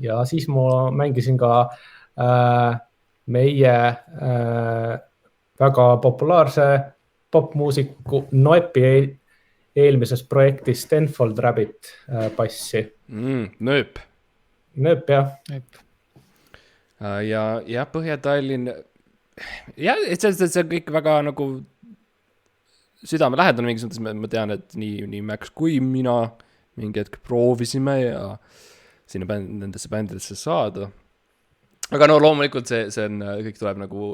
ja siis ma mängisin ka meie väga populaarse popmuusiku Noepi eelmises projektis Tenfold Rabbit bassi. Nööp. Nööp, jah. Ja Põhja-Tallinn, ja see on kõik väga nagu südamelähedane mingis mõttes, ma tean, et nii Max kui mina mingi hetk proovisime ja sinna nendesse bändidesse saada. Aga no loomulikult see on, kõik tuleb nagu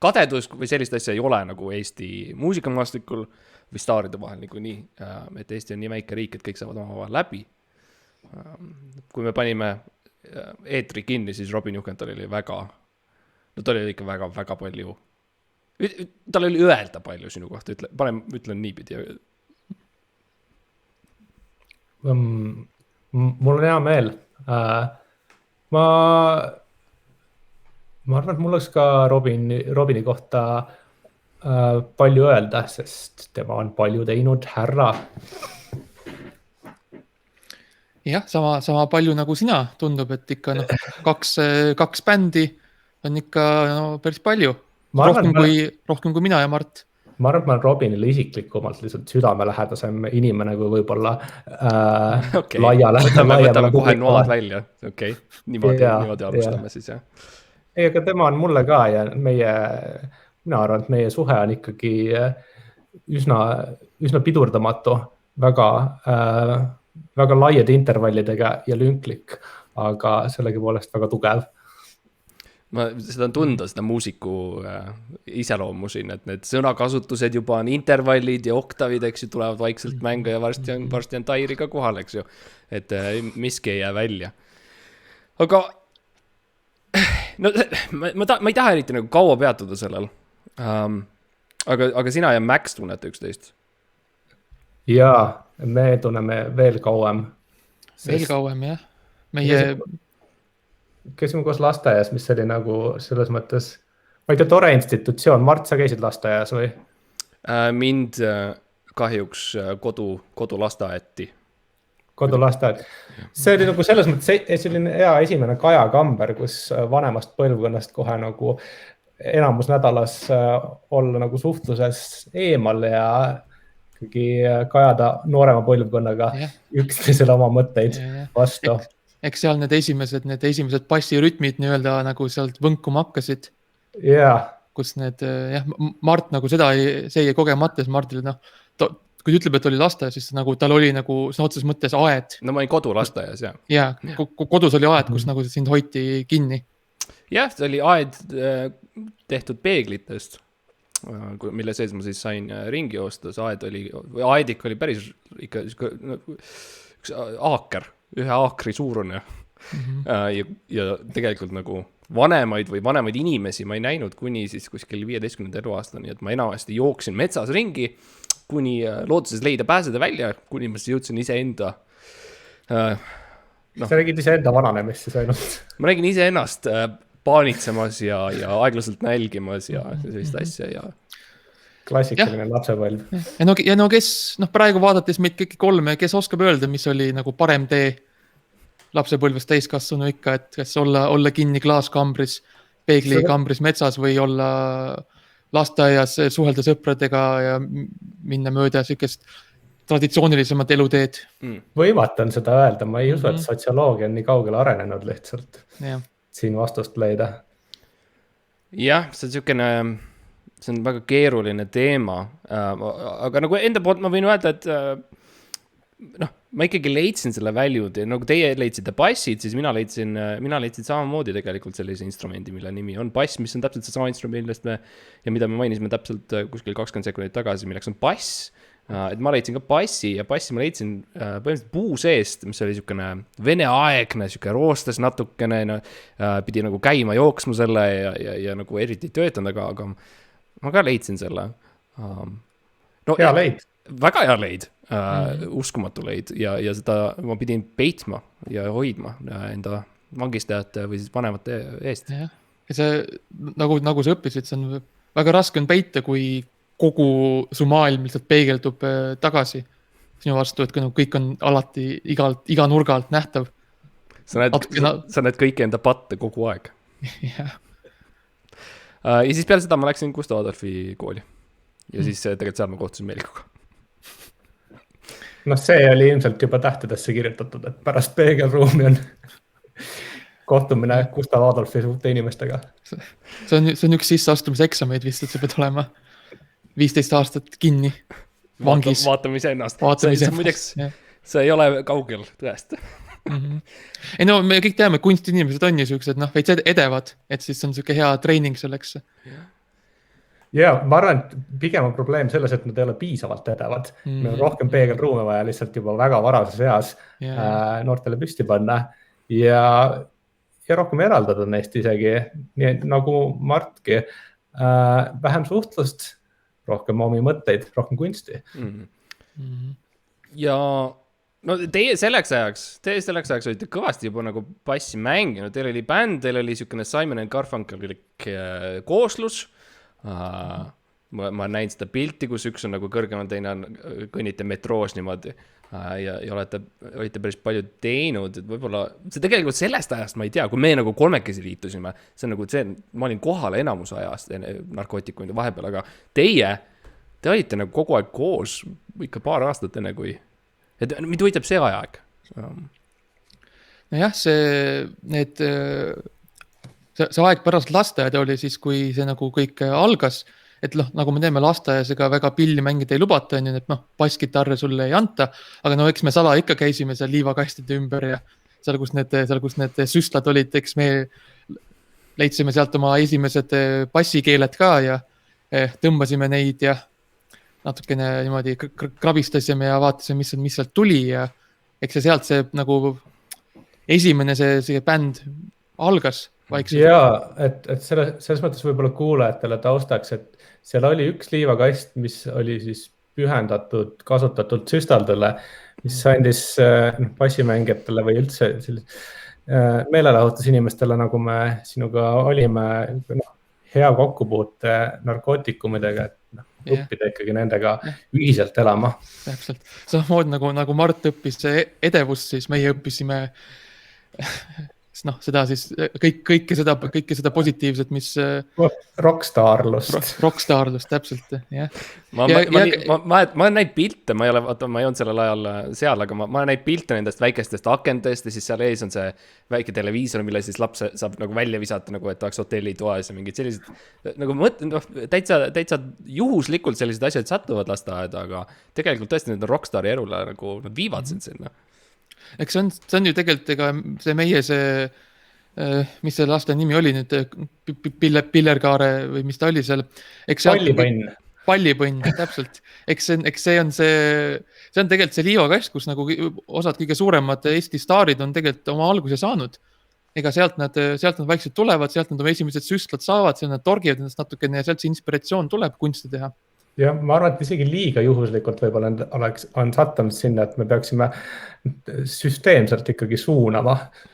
kadedus või sellist asja ei ole nagu Eesti muusikamaastikul või staaride vahel nagu nii, et Eesti on nii väike riik, et kõik saavad omavahel läbi. Kui me panime eetri kinni, siis Robin Juhkental oli tal oli ikka väga palju, tal oli öelda palju sinu kohta, ütlen niipidi. Mul on hea meel. Ma arvan, et mul oleks ka Robini kohta palju öelda, sest tema on palju teinud härra. Jah, sama palju nagu sina tundub, et ikka kaks bändi on ikka päris palju. Rohkem kui mina ja Mart. Ma arvan, et ma olen Robinile isiklikumalt lihtsalt südamelähedasem inimene kui võib-olla laiale. Võtame kohe noad välja. Okei, niimoodi alustame siis, jah. Ei, aga tema on mulle ka ja mina arvan, et meie suhe on ikkagi üsna pidurdamatu, väga laiade intervallidega ja lünklik, aga sellegi poolest väga tugev. Seda on tunda, seda muusiku iseloomu siin, et need sõnakasutused juba on intervallid ja oktavid, eks ju, tulevad vaikselt mängu ja varsti on tairi ka kohal, eks ju, et miski ei jää välja. Aga no, ma ei taha eriti nagu kaua peatuda sellel, aga sina ja Max tunnete üksteist? Jaa, me tunneme veel kauem. Veel kauem, jah. Meie käisime koos lasteaias, mis oli nagu selles mõttes, ma ei tea, tore institutsioon. Mart, sa käisid lasteaias või? Mind kahjuks kodulasteaeti. Kodulasteaet. See oli nagu selles mõttes selline hea esimene Kaja Kamber, kus vanemast põlvkonnast kohe nagu enamus nädalas olla nagu suhtluses eemal ja ikkagi kajada noorema põlvkonnaga üksteisele oma mõtteid vastu. Eks seal need esimesed bassirütmid nii-öelda nagu sealt võnkuma hakkasid. Kus need, Mart nagu see ei kogemata, siis Martil, kui ütleb, et oli lasteaia, siis nagu tal oli nagu sõna otseses mõttes aed. No ma olin kodulasteaias, jah. Ja, kodus oli aed, kus nagu sind hoiti kinni. Jah, see oli aed tehtud peeglitest, mille sees ma siis sain ringi joosta. Aedik oli päris ikka üks aaker. Ühe aakri suurune ja tegelikult nagu vanemaid inimesi ma ei näinud kuni siis kuskil 15. eluaastani, et ma enamasti jooksin metsas ringi, kuni looduses leida pääseda välja, kuni ma siis jõudsin iseenda. Sa räägid iseenda vananemist siis ainult? Ma räägin iseennast paanitsemas ja aeglaselt nälgimas ja sellist asja ja klassikaline lapsepõlv. Ja kes, praegu vaadates meid kõiki kolme, kes oskab öelda, mis oli nagu parem tee lapsepõlvest täiskasvanu ikka, et kas olla kinni klaaskambris, peeglikambris metsas või olla lasteaias, suhelda sõpradega ja minna mööda sükest traditsioonilisemat eluteed. Võimata on seda öelda, ma ei usu, et sotsioloogia on nii kaugele arenenud lihtsalt siin vastust leida. Jah, see on väga keeruline teema, aga nagu enda poolt ma võin öelda, et ma ikkagi leidsin selle väljud ja nagu teie leidsite bassid, siis mina leidsin samamoodi tegelikult sellise instrumendi, mille nimi on bass, mis on täpselt see sama instrumendist ja mida me mainisime täpselt kuskil 20 sekundit tagasi, milleks on bass. Et ma leidsin ka bassi ja bassi ma leidsin põhimõtteliselt puu seest, mis oli niisugune veneaegne, niisugune roostes natukene, pidi nagu käima jooksma selle ja nagu eriti töötanud, aga ma ka leidsin selle. Hea leid. Väga hea leid, uskumatu leid ja seda ma pidin peitma ja hoidma enda vangistajate või siis vanemate eest. Ja see, nagu sa õppisid, see on väga raske on peita, kui kogu su maailm lihtsalt peegeldub tagasi sinu vastu, et kõik on alati iga nurga alt nähtav. sa näed kõiki enda patte kogu aeg. jah. Ja siis peale seda ma läksin Gustav Adolfi kooli. Ja siis tegelikult seal ma kohtusin Meelikuga. Noh, see oli ilmselt juba tähtedesse kirjutatud, et pärast peegelruumi on kohtumine Gustav Adolfi suhte inimestega. See on üks sisseastumise eksameid vist, et sa pead olema 15 aastat kinni vangis. Vaatame ise ennast. Muideks, see ei ole kaugel tõest. Ei no me kõik teame, kunstinimesed on ju siuksed, noh, veits edevad, et siis on siuke hea treening selleks. Ja ma arvan, et pigem on probleem selles, et nad ei ole piisavalt edevad. Meil on rohkem peegelruume vaja lihtsalt juba väga varases eas noortele püsti panna ja rohkem eraldada neist isegi, nii nagu Martki, vähem suhtlust, rohkem omi mõtteid, rohkem kunsti. Ja no teie selleks ajaks olite kõvasti juba nagu bassi mänginud, teil oli bänd, teil oli siukene Simon & Garfunkelik kooslus. Ma näin seda pilti, kus üks on nagu kõrgemal, teine on kõnnite metroos niimoodi ja olete päris palju teinud, et võib-olla see tegelikult sellest ajast ma ei tea, kui me nagu kolmekesi liitusime, see on nagu see, ma olin kohal enamus ajast narkootikumide vahepeal, aga te olite nagu kogu aeg koos ikka paar aastat enne kui, et mind huvitab see ajaeg. Nojah, see aeg pärast lasteaeda oli siis, kui see nagu kõik algas, et nagu me teeme lasteajas, ega väga pilli mängida ei lubata, et basskitarre sulle ei anta, aga no eks me sala ikka käisime seal liivakastide ümber ja seal, kus need süstlad olid, eks me leidsime sealt oma esimesed bassikeeled ka ja tõmbasime neid ja natukene niimoodi krabistasime ja vaatasime, mis sealt tuli ja eks sealt see nagu esimene see bänd algas. Ja, et selles mõttes võib-olla kuulajatele taustaks, et seal oli üks liivakast, mis oli siis pühendatud kasutatud süstaldele, mis andis bassimängijatele või üldse meelelahutus inimestele, nagu me sinuga olime, hea kokkupuute narkootikumidega, et õppida ikkagi nendega ühiselt elama. Täpselt. Samamoodi nagu Mart õppis edevust, siis meie õppisime seda siis kõike seda positiivset, mis rockstarlust, täpselt, jah. Ma olen näinud pilte, ma ei olnud sellel ajal seal, aga ma olen näinud pilte nendest väikestest akendest ja siis seal ees on see väike televiisor, mille siis laps saab nagu välja visata, nagu et oleks hotellitoas ja mingid sellised, nagu täitsa juhuslikult sellised asjad satuvad lasteaeda, aga tegelikult tõesti need on rockstari elule, nagu nad viivad sind sinna. Eks see on ju tegelikult ega see meie mis see laste nimi oli nüüd, Pillerkaare või mis ta oli seal? Pallipõnn, täpselt. Eks see on tegelikult see liivakast, kus nagu osad kõige suuremad Eesti staarid on tegelikult oma alguse saanud. Ega sealt nad vaikselt tulevad, sealt nad oma esimesed süstlad saavad, seal nad torgivad ennast natukene ja sealt see inspiratsioon tuleb kunsti teha. Ja ma arvan, et isegi liiga juhuslikult võib-olla on sattunud sinna, et me peaksime süsteemselt ikkagi suunama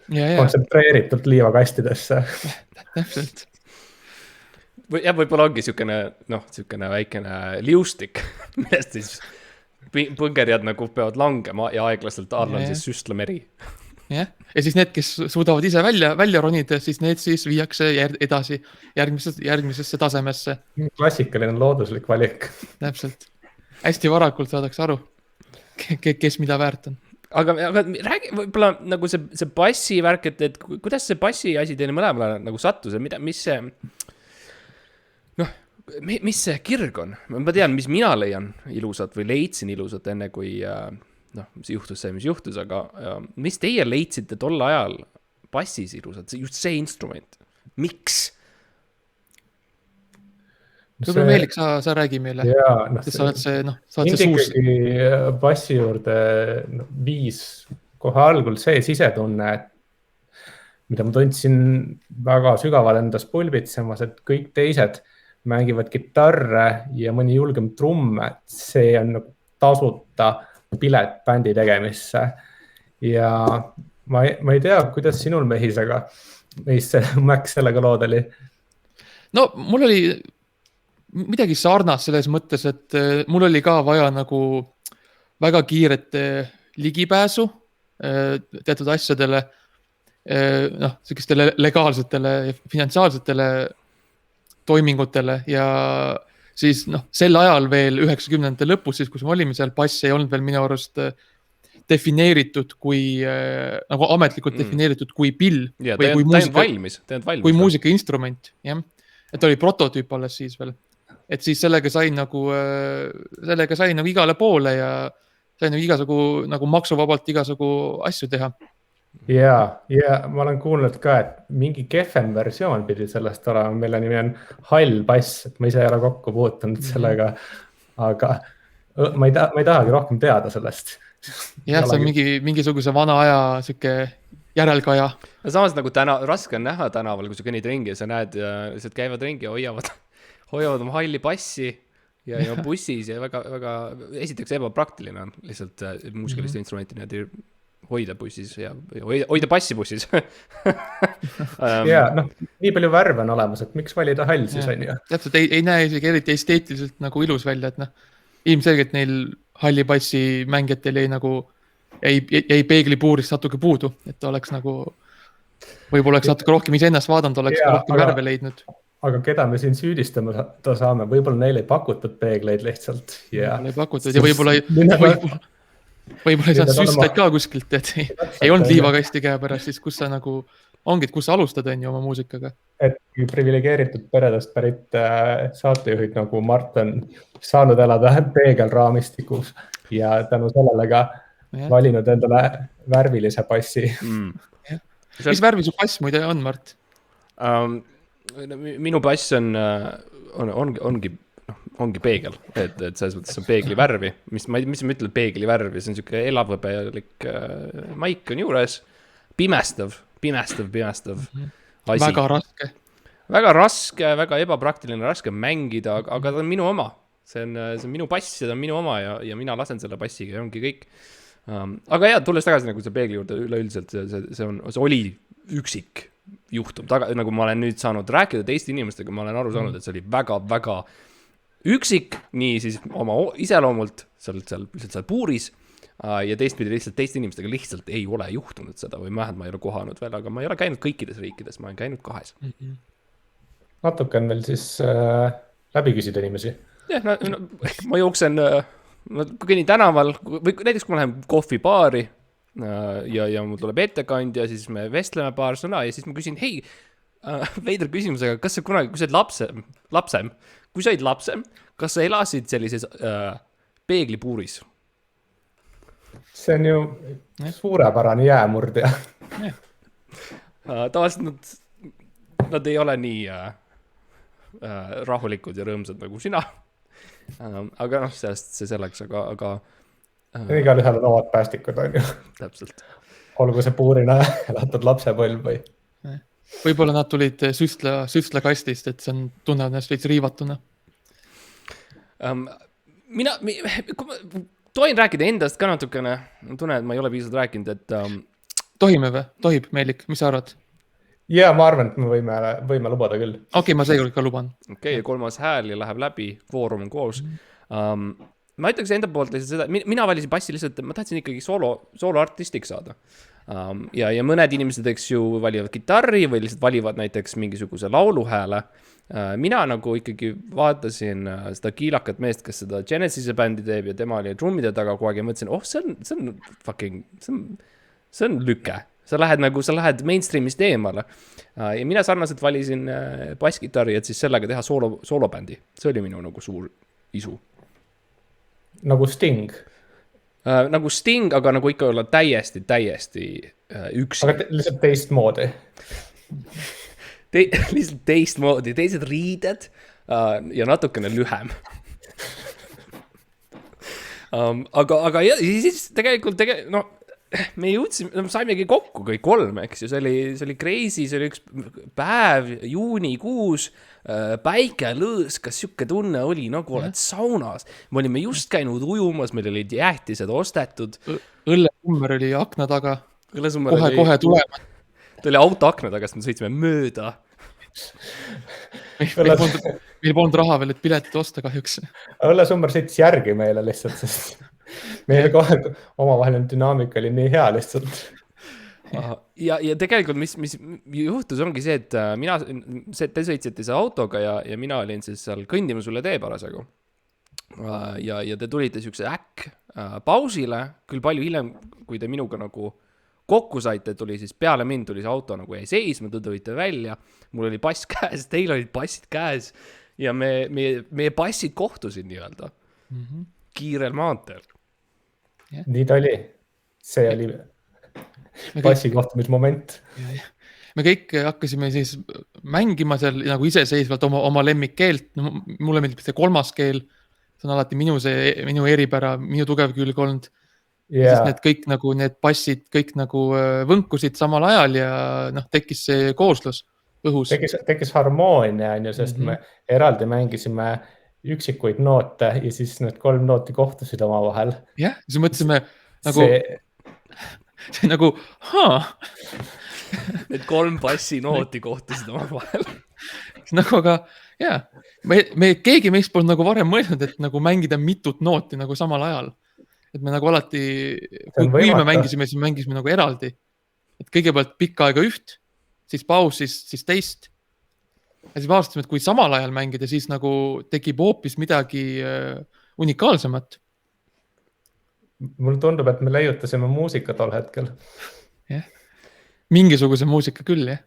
kontsentreeritult liivakastidesse. Täpselt. Ja võib-olla ongi siukene väikene liustik, millest siis põngerjad nagu peavad langema ja aeglaselt all on siis süstlameri. Ja siis need, kes suudavad ise välja ronida, siis need siis viiakse edasi järgmisesse tasemesse. Klassikaline looduslik valik. Täpselt. Hästi varakult saadakse aru, kes mida väärt on. Aga räägi võib-olla nagu see bassi värk, et kuidas see bassi asi teile mõlemale nagu sattus, mis see kirg on? Ma tean, mis mina leian ilusat või leidsin ilusat enne kui mis juhtus see, mis juhtus, aga mis teie leidsite tol ajal bassis ilusat, just see instrument? Miks? Võib-olla Meelik, sa räägi meile. Sa oled see suus. Ikkagi bassi juurde viis kohe algul see sisetunne, mida ma tundsin väga sügavalt endas pulbitsemas, et kõik teised mängivad kitarre ja mõni julgem trumm, et see on tasuta pilet bändi tegemisse. Ja ma ei tea, kuidas sinul mehisega, mis Max sellega lood oli? No mul oli midagi sarnast selles mõttes, et mul oli ka vaja nagu väga kiiret ligipääsu teatud asjadele noh, sellistele legaalsetele ja finantsiaalsetele toimingutele ja siis noh, sel ajal veel 90ndate lõpus, siis kus me olime seal, pass ei olnud veel minu arust defineeritud kui, nagu ametlikult defineeritud kui pill ja või kui muusikainstrument, jah. Et oli prototüüp alles siis veel. Et siis sellega sai nagu igale poole ja sai nagu igasugu nagu maksuvabalt igasugu asju teha. Ja ma olen kuulnud ka, et mingi kehvem versioon pidi sellest olema, mille nimi on hall pass, et ma ise ei ole kokku puutunud sellega, aga ma ei tahagi rohkem teada sellest. Jah, see on mingisuguse vana aja siuke järelkaja. Samas nagu raske on näha tänaval, kui sa kõnnid ringi ja sa näed, lihtsalt käivad ringi ja hoiavad oma halli passi ja bussis ja väga esiteks ebapraktiline on lihtsalt muusikaliste instrumenti niimoodi hoida bussis ja hoida passi bussis. Ja noh, nii palju värve on olemas, et miks valida hall siis on ju. Täpselt, ei näe isegi eriti esteetiliselt nagu ilus välja, et noh, ilmselgelt neil halli passi mängijatel ei peeglipuurist natuke puudu, et oleks nagu, võib-olla oleks natuke rohkem iseennast vaadanud, oleks rohkem värve leidnud. Aga keda me siin süüdistama saame, võib-olla neile ei pakutud peegleid lihtsalt. Ei pakutud ja võib-olla ei saanud süstlaid ka kuskilt, et ei olnud liivakasti käe pärast, siis kus sa nagu ongi, kus sa alustad on ju oma muusikaga. Et privilegeeritud peredest pärit saatejuhid nagu Mart on saanud elada peegelraamistikus ja tänu sellele ka valinud endale värvilise passi. Mis värvi su pass muide on, Mart? Minu pass ongi peegel, et selles mõttes on peegli värvi, mis ma ütlen peegli värvi, see on siuke elavhõbelik maik on juures, pimestav asi. Väga raske, väga ebapraktiline, raske mängida, aga ta on minu oma. See on minu pass ja ta on minu oma ja mina lasen selle passiga ja ongi kõik. Aga jah, tulles tagasi nagu see peegli juurde üleüldiselt, see oli üksik juhtum. Nagu ma olen nüüd saanud rääkida teiste inimestega, ma olen aru saanud, et see oli väga üksik, nii siis oma iseloomult seal puuris ja teistpidi lihtsalt teiste inimestega lihtsalt ei ole juhtunud seda või ma ei ole kohanud veel, aga ma ei ole käinud kõikides riikides, ma olen käinud 2. Natuke on veel siis läbi küsida inimesi. Jah, ma jooksen, kui kõnnin tänaval, või näiteks kui ma lähen kohvibaari ja mul tuleb ettekandja, siis me vestleme paar sõna ja siis ma küsin, hei, veidra küsimusega, kas sa kunagi, kui sa olid lapsem, kas sa elasid sellises peeglipuuris? See on ju suurepärane jäämurdja. Tavaliselt nad ei ole nii rahulikud ja rõõmsad nagu sina. Aga noh, see selleks, aga igal ühel on omad päästikud, on ju. Täpselt. Olgu see puurina elatud lapsepõlv või? Võib-olla nad tulid süstla kastist, et see on tunnevad ennast veits riivatuna. Mina tohin rääkida endast ka natukene. Ma tunnen, et ma ei ole piisavalt rääkinud, et... Tohime või? Tohib, Meelik, mis sa arvad? Ja ma arvan, et me võime lubada küll. Okei, ma seekord ka luban. Okei, 3. hääl ja läheb läbi, kvoorum on koos. Ma ütleks enda poolt lihtsalt seda, mina valisin passi lihtsalt, ma tahtsin ikkagi soloartistiks saada. Ja mõned inimesed, eks ju, valivad gitarri või lihtsalt valivad näiteks mingisuguse lauluhääle. Mina nagu ikkagi vaatasin seda kiilakat meest, kes seda Genesise bändi teeb ja tema oli trummide taga kogu aeg ja mõtlesin, see on lüke. Sa lähed mainstreamist eemale. Ja mina sarnaselt valisin bassgitarri, et siis sellega teha soolobändi. See oli minu nagu suur isu. Nagu Sting? Nagu Sting, aga nagu ikka olla täiesti üksi. Aga lihtsalt teistmoodi? Lihtsalt teistmoodi, teised riided ja natukene lühem. Aga ja, siis tegelikult me jõudsime, saimegi kokku kõik 3, eks ju, see oli crazy, see oli üks päev, juunikuus, päike lõõskas, siuke tunne oli, nagu oled saunas. Me olime just käinud ujumas, meil olid jäätised ostetud. Õllesummer oli akna taga, kohe tulema. Ta oli auto akna taga, sest me sõitsime mööda. Meil polnud raha veel, et piletit osta kahjuks. Õllesummer sõitis järgi meile lihtsalt, sest meie kohe omavaheline dünaamika oli nii hea lihtsalt. ja tegelikult, mis juhtus, ongi see, et te sõitsite see autoga ja mina olin siis seal kõndimas üle tee parasjagu. Ja te tulite siukse pausile, küll palju hiljem, kui te minuga nagu kokku saite, tuli siis peale mind, tuli see auto nagu jäi seisma, te tulite välja, mul oli pass käes, teil olid passid käes ja meie passid kohtusid nii-öelda kiirel maanteel. Nii ta oli. See oli passi kohtumismoment. Me kõik hakkasime siis mängima seal nagu iseseisvalt oma lemmikkeelt. No, mulle meeldib see 3. keel. See on alati minu eripära, minu tugev külg olnud. Ja siis need kõik nagu, need passid kõik nagu võnkusid samal ajal ja tekkis see kooslus õhus. Tekkis harmoonia, sest me eraldi mängisime üksikuid noote ja siis need 3 nooti kohtusid oma vahel. Jah, siis mõtlesime nagu... See nagu, Need 3 passi nooti kohtusid oma vahel. Nagu aga, jaa, keegi meist polnud nagu varem mõelnud, et nagu mängida mitut nooti nagu samal ajal. Et me nagu alati, kui me mängisime, siis mängisime nagu eraldi. Et kõigepealt pikka aega üht, siis paus, siis teist. Ja siis vaastasime, et kui samal ajal mängida, siis nagu tekib hoopis midagi unikaalsemat. Mulle tundub, et me leiutasime muusika tol hetkel. Jah. Mingisuguse muusika küll, jah.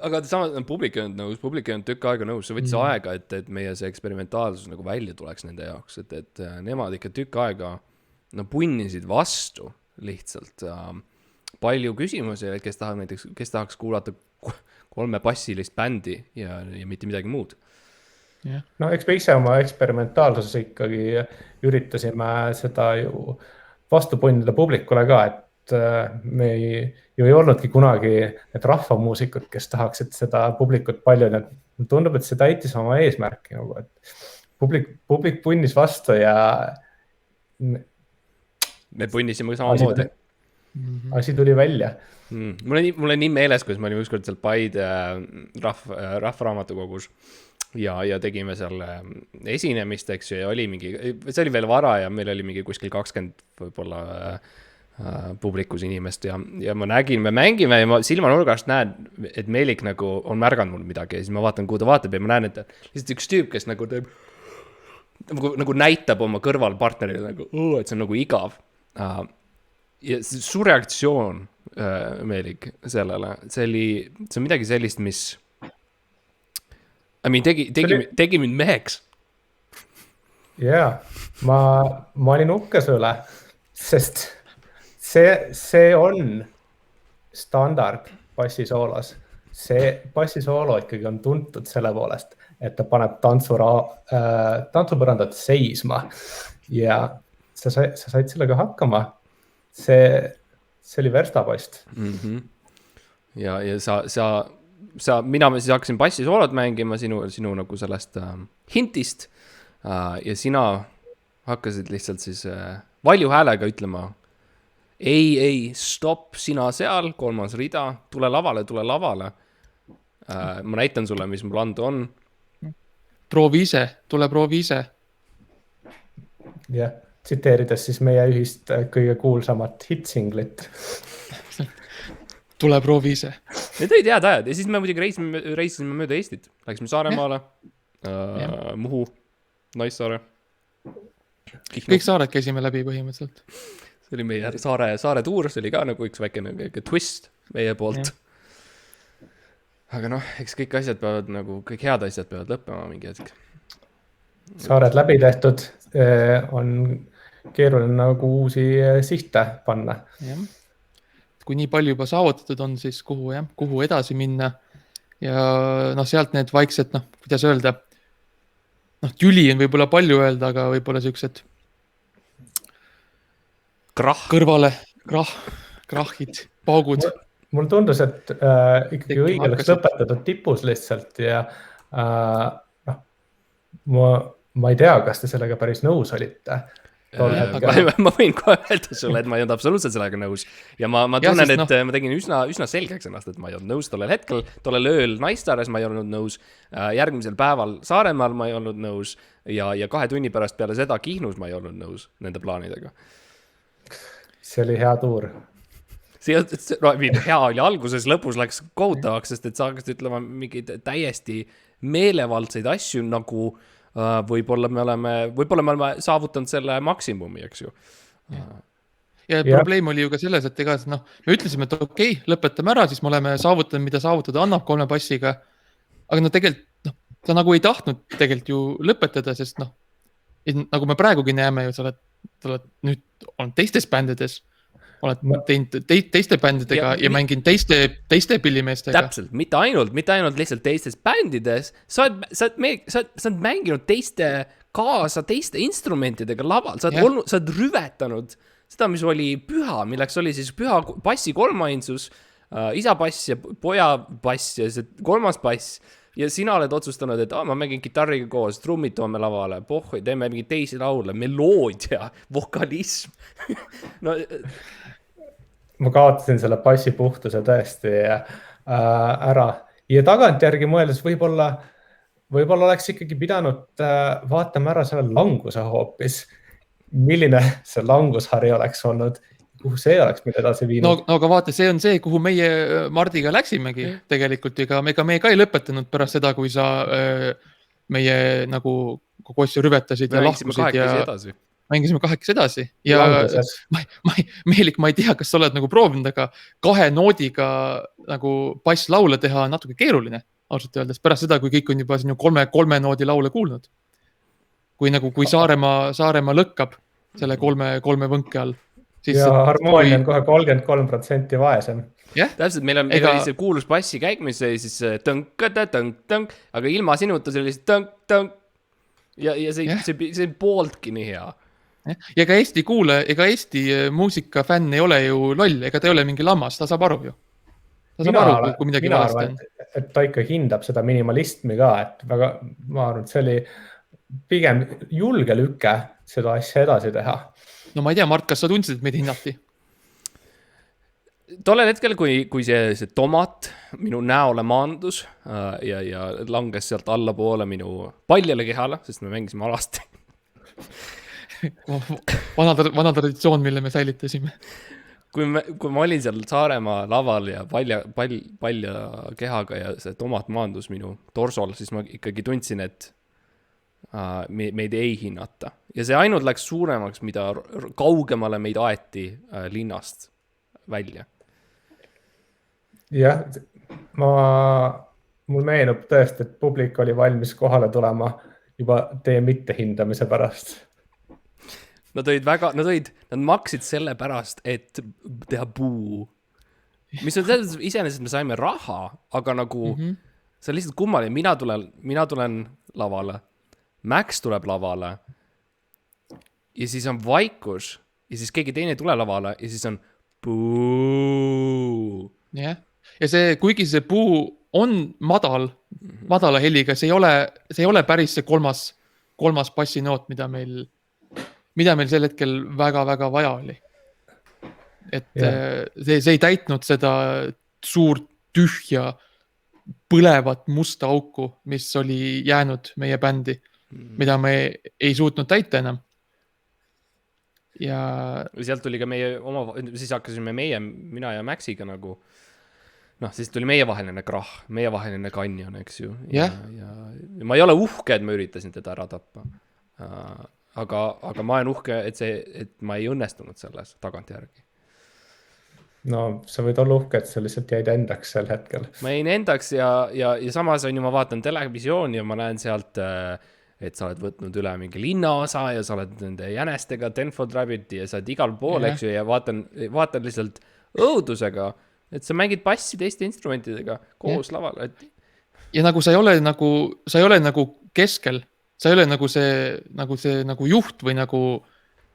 Aga samas publik on tükk aega nõus, see võttis aega, et meie see eksperimentaalsus nagu välja tuleks nende jaoks, et nemad ikka tükk aega punnisid vastu lihtsalt. Palju küsimusi, kes tahaks kuulata 3 passilist bändi ja mitte midagi muud. Yeah. No eks me ise oma eksperimentaalsuses ikkagi üritasime seda ju vastu punnida publikule ka, et me ju ei olnudki kunagi need rahvamuusikud, kes tahaksid seda publikut palju, et tundub, et see täitis oma eesmärki, nagu, et publik punnis vastu ja me punnisime samamoodi. Asi tuli välja. Mul on nii meeles, kus me olime ükskord seal Paide rahvaraamatukogus ja tegime seal esinemist, eks ju, ja oli mingi, see oli veel vara ja meil oli mingi kuskil 20 võib-olla publikus inimest ja me mängime ja ma silmanurgast näen, et Meelik nagu on märganud mul midagi ja siis ma vaatan, kuhu ta vaatab ja ma näen, et lihtsalt üks tüüp, kes nagu teeb, nagu näitab oma kõrvalpartnerile nagu, et see on nagu igav. Ja su reaktsioon, Meelik, sellele, see on midagi sellist, mis tegi mind meheks. Jaa, ma olin ukkes üle, sest see on standard bassisoolos. See bassisoolo ikkagi on tuntud selle poolest, et ta paneb tantsupõrandat seisma ja sa said sellega hakkama. See oli verstapost. Ja mina siis hakkasin bassisoolot mängima sinu nagu sellest hintist ja sina hakkasid lihtsalt siis valju häälega ütlema ei, stopp, sina seal, 3. rida, tule lavale. Ma näitan sulle, mis mul anda on. Tule proovi ise. Jah, tsiteerides siis meie ühist kõige kuulsamat hitsinglit. Tule proovi ise. Need olid head ajad ja siis me muidugi reisisime mööda Eestit. Läksime Saaremaale, Muhu, Naissaare. Kõik saared käisime läbi põhimõtteliselt. See oli meie saare tuur, see oli ka nagu üks väike twist meie poolt. Aga eks kõik asjad peavad nagu, kõik head asjad peavad lõppema mingi hetk. Saared läbi tehtud, on keeruline nagu uusi sihte panna. Jah. Kui nii palju juba saavutatud on, siis kuhu edasi minna ja sealt need vaiksed, kuidas öelda, tüli on võib-olla palju öelda, aga võib-olla sellised kõrvale, krahhid, paugud. Mul tundus, et ikkagi õige oleks lõpetada tipus lihtsalt ja ma ei tea, kas te sellega päris nõus olite. Ma võin kohe öelda sulle, et ma ei olnud absoluutselt sellega nõus ja ma tunnen, et ma tegin üsna selgeks ennast, et ma ei olnud nõus tollel hetkel, tollel ööl Naistaares ma ei olnud nõus, järgmisel päeval Saaremaal ma ei olnud nõus ja 2 tunni pärast peale seda Kihnus ma ei olnud nõus nende plaanidega. See oli hea tuur. hea oli alguses, lõpus läks kohutavaks, sest et sa hakkasid ütlema mingeid täiesti meelevaldseid asju, nagu võib-olla me oleme saavutanud selle maksimumi, eks ju. Ja probleem oli ju ka selles, et ega me ütlesime, et okei, lõpetame ära, siis me oleme saavutanud, mida saavutada annab 3 passiga. Aga tegelikult, sa nagu ei tahtnud tegelikult ju lõpetada, sest nagu me praegugi näeme ju, sa oled nüüd olnud teistes bändides, oled teinud teiste bändidega ja mängin teiste pillimeestega. Täpselt, mitte ainult lihtsalt teistes bändides, sa oled mänginud kaasa teiste instrumentidega laval, sa oled rüvetanud seda, mis oli püha, milleks oli siis püha bassi 3-ainsus, isa bass ja poja bass ja see 3. bass. Ja sina oled otsustanud, et ma mängin kitarriga koos, trummid toome lavale, pohhui, teeme mingi teisi laule, meloodia, vokalism. Ma kaotasin selle bassi puhtuse tõesti ära. Ja tagantjärgi mõeldes võib-olla oleks ikkagi pidanud vaatama ära selle languse hoopis. Milline see langushari oleks olnud, kuhu see oleks meid edasi viinud? No aga vaata, see on see, kuhu meie Mardiga läksimegi tegelikult, ega me ka ei lõpetanud pärast seda, kui sa meie nagu kogu asju rüvetasid ja lahkusid ja mängisime 2 edasi. Ja Meelik, ma ei tea, kas sa oled nagu proovinud, aga 2 noodiga nagu basslaule teha natuke keeruline, ausalt öeldes, pärast seda, kui kõik on juba sinu 3 noodi laule kuulnud. Kui Saaremaa lõkkab selle 3 võnke all. Ja harmoonia on kohe 33% vaesem. Täpselt, meil oli see kuulus bassi käik, mis oli siis tõnk, aga ilma sinuta see oli tõnk. Ja see pooltki nii hea. Ja ega Eesti ega Eesti muusikafänn ei ole ju loll, ega ta ei ole mingi lammas, ta saab aru ju. Ta saab aru, kui midagi valesti on. Et ta ikka hindab seda minimalismi ka, et väga, ma arvan, et see oli pigem julge lüke seda asja edasi teha. No ma ei tea, Mart, kas sa tundsid, et meid hinnati? Tollel hetkel, kui see tomat minu näole maandus ja langes sealt alla poole minu paljale kehale, sest me mängisime alasti. Vana traditsioon, mille me säilitasime. Kui ma olin seal Saaremaa laval ja palja kehaga ja see tomat maandus minu torsol, siis ma ikkagi tundsin, et meid ei hinnata. Ja see ainult läks suuremaks, mida kaugemale meid aeti linnast välja. Jah, mul meenub tõesti, et publik oli valmis kohale tulema juba teie mittehindamise pärast. Nad maksid selle pärast, et teha puu. Mis on selles, iseenesest me saime raha, aga nagu see on lihtsalt kummaline. Mina tulen lavale. Max tuleb lavale ja siis on vaikus ja siis keegi teine tule lavale ja siis on puu. Ja see, kuigi see puu on madala heliga, see ei ole päris see kolmas bassinoot, mida meil sel hetkel väga-väga vaja oli. Et see ei täitnud seda suurt tühja põlevat musta auku, mis oli jäänud meie bändi. Mida me ei suutnud täita enam. Ja sealt tuli ka siis hakkasime mina ja Maxiga nagu, siis tuli meievaheline krah, meievaheline kanjon, eks ju. Ja ma ei ole uhke, et ma üritasin teda ära tappa. Aga ma olen uhke, et ma ei õnnestunud selles tagantjärgi. No, sa võid olla uhke, et sa lihtsalt jäid endaks sel hetkel. Ma jäin endaks ja samas on ju, ma vaatan televisiooni ja ma näen sealt et sa oled võtnud üle mingi linnaosa ja sa oled nende jänestega Tenford Rabbit ja sa oled igal pool, eks ju, ja vaatan lihtsalt õudusega, et sa mängid bassi teiste instrumentidega koos laval. Ja nagu sa ei ole nagu keskel, sa ei ole nagu see juht või nagu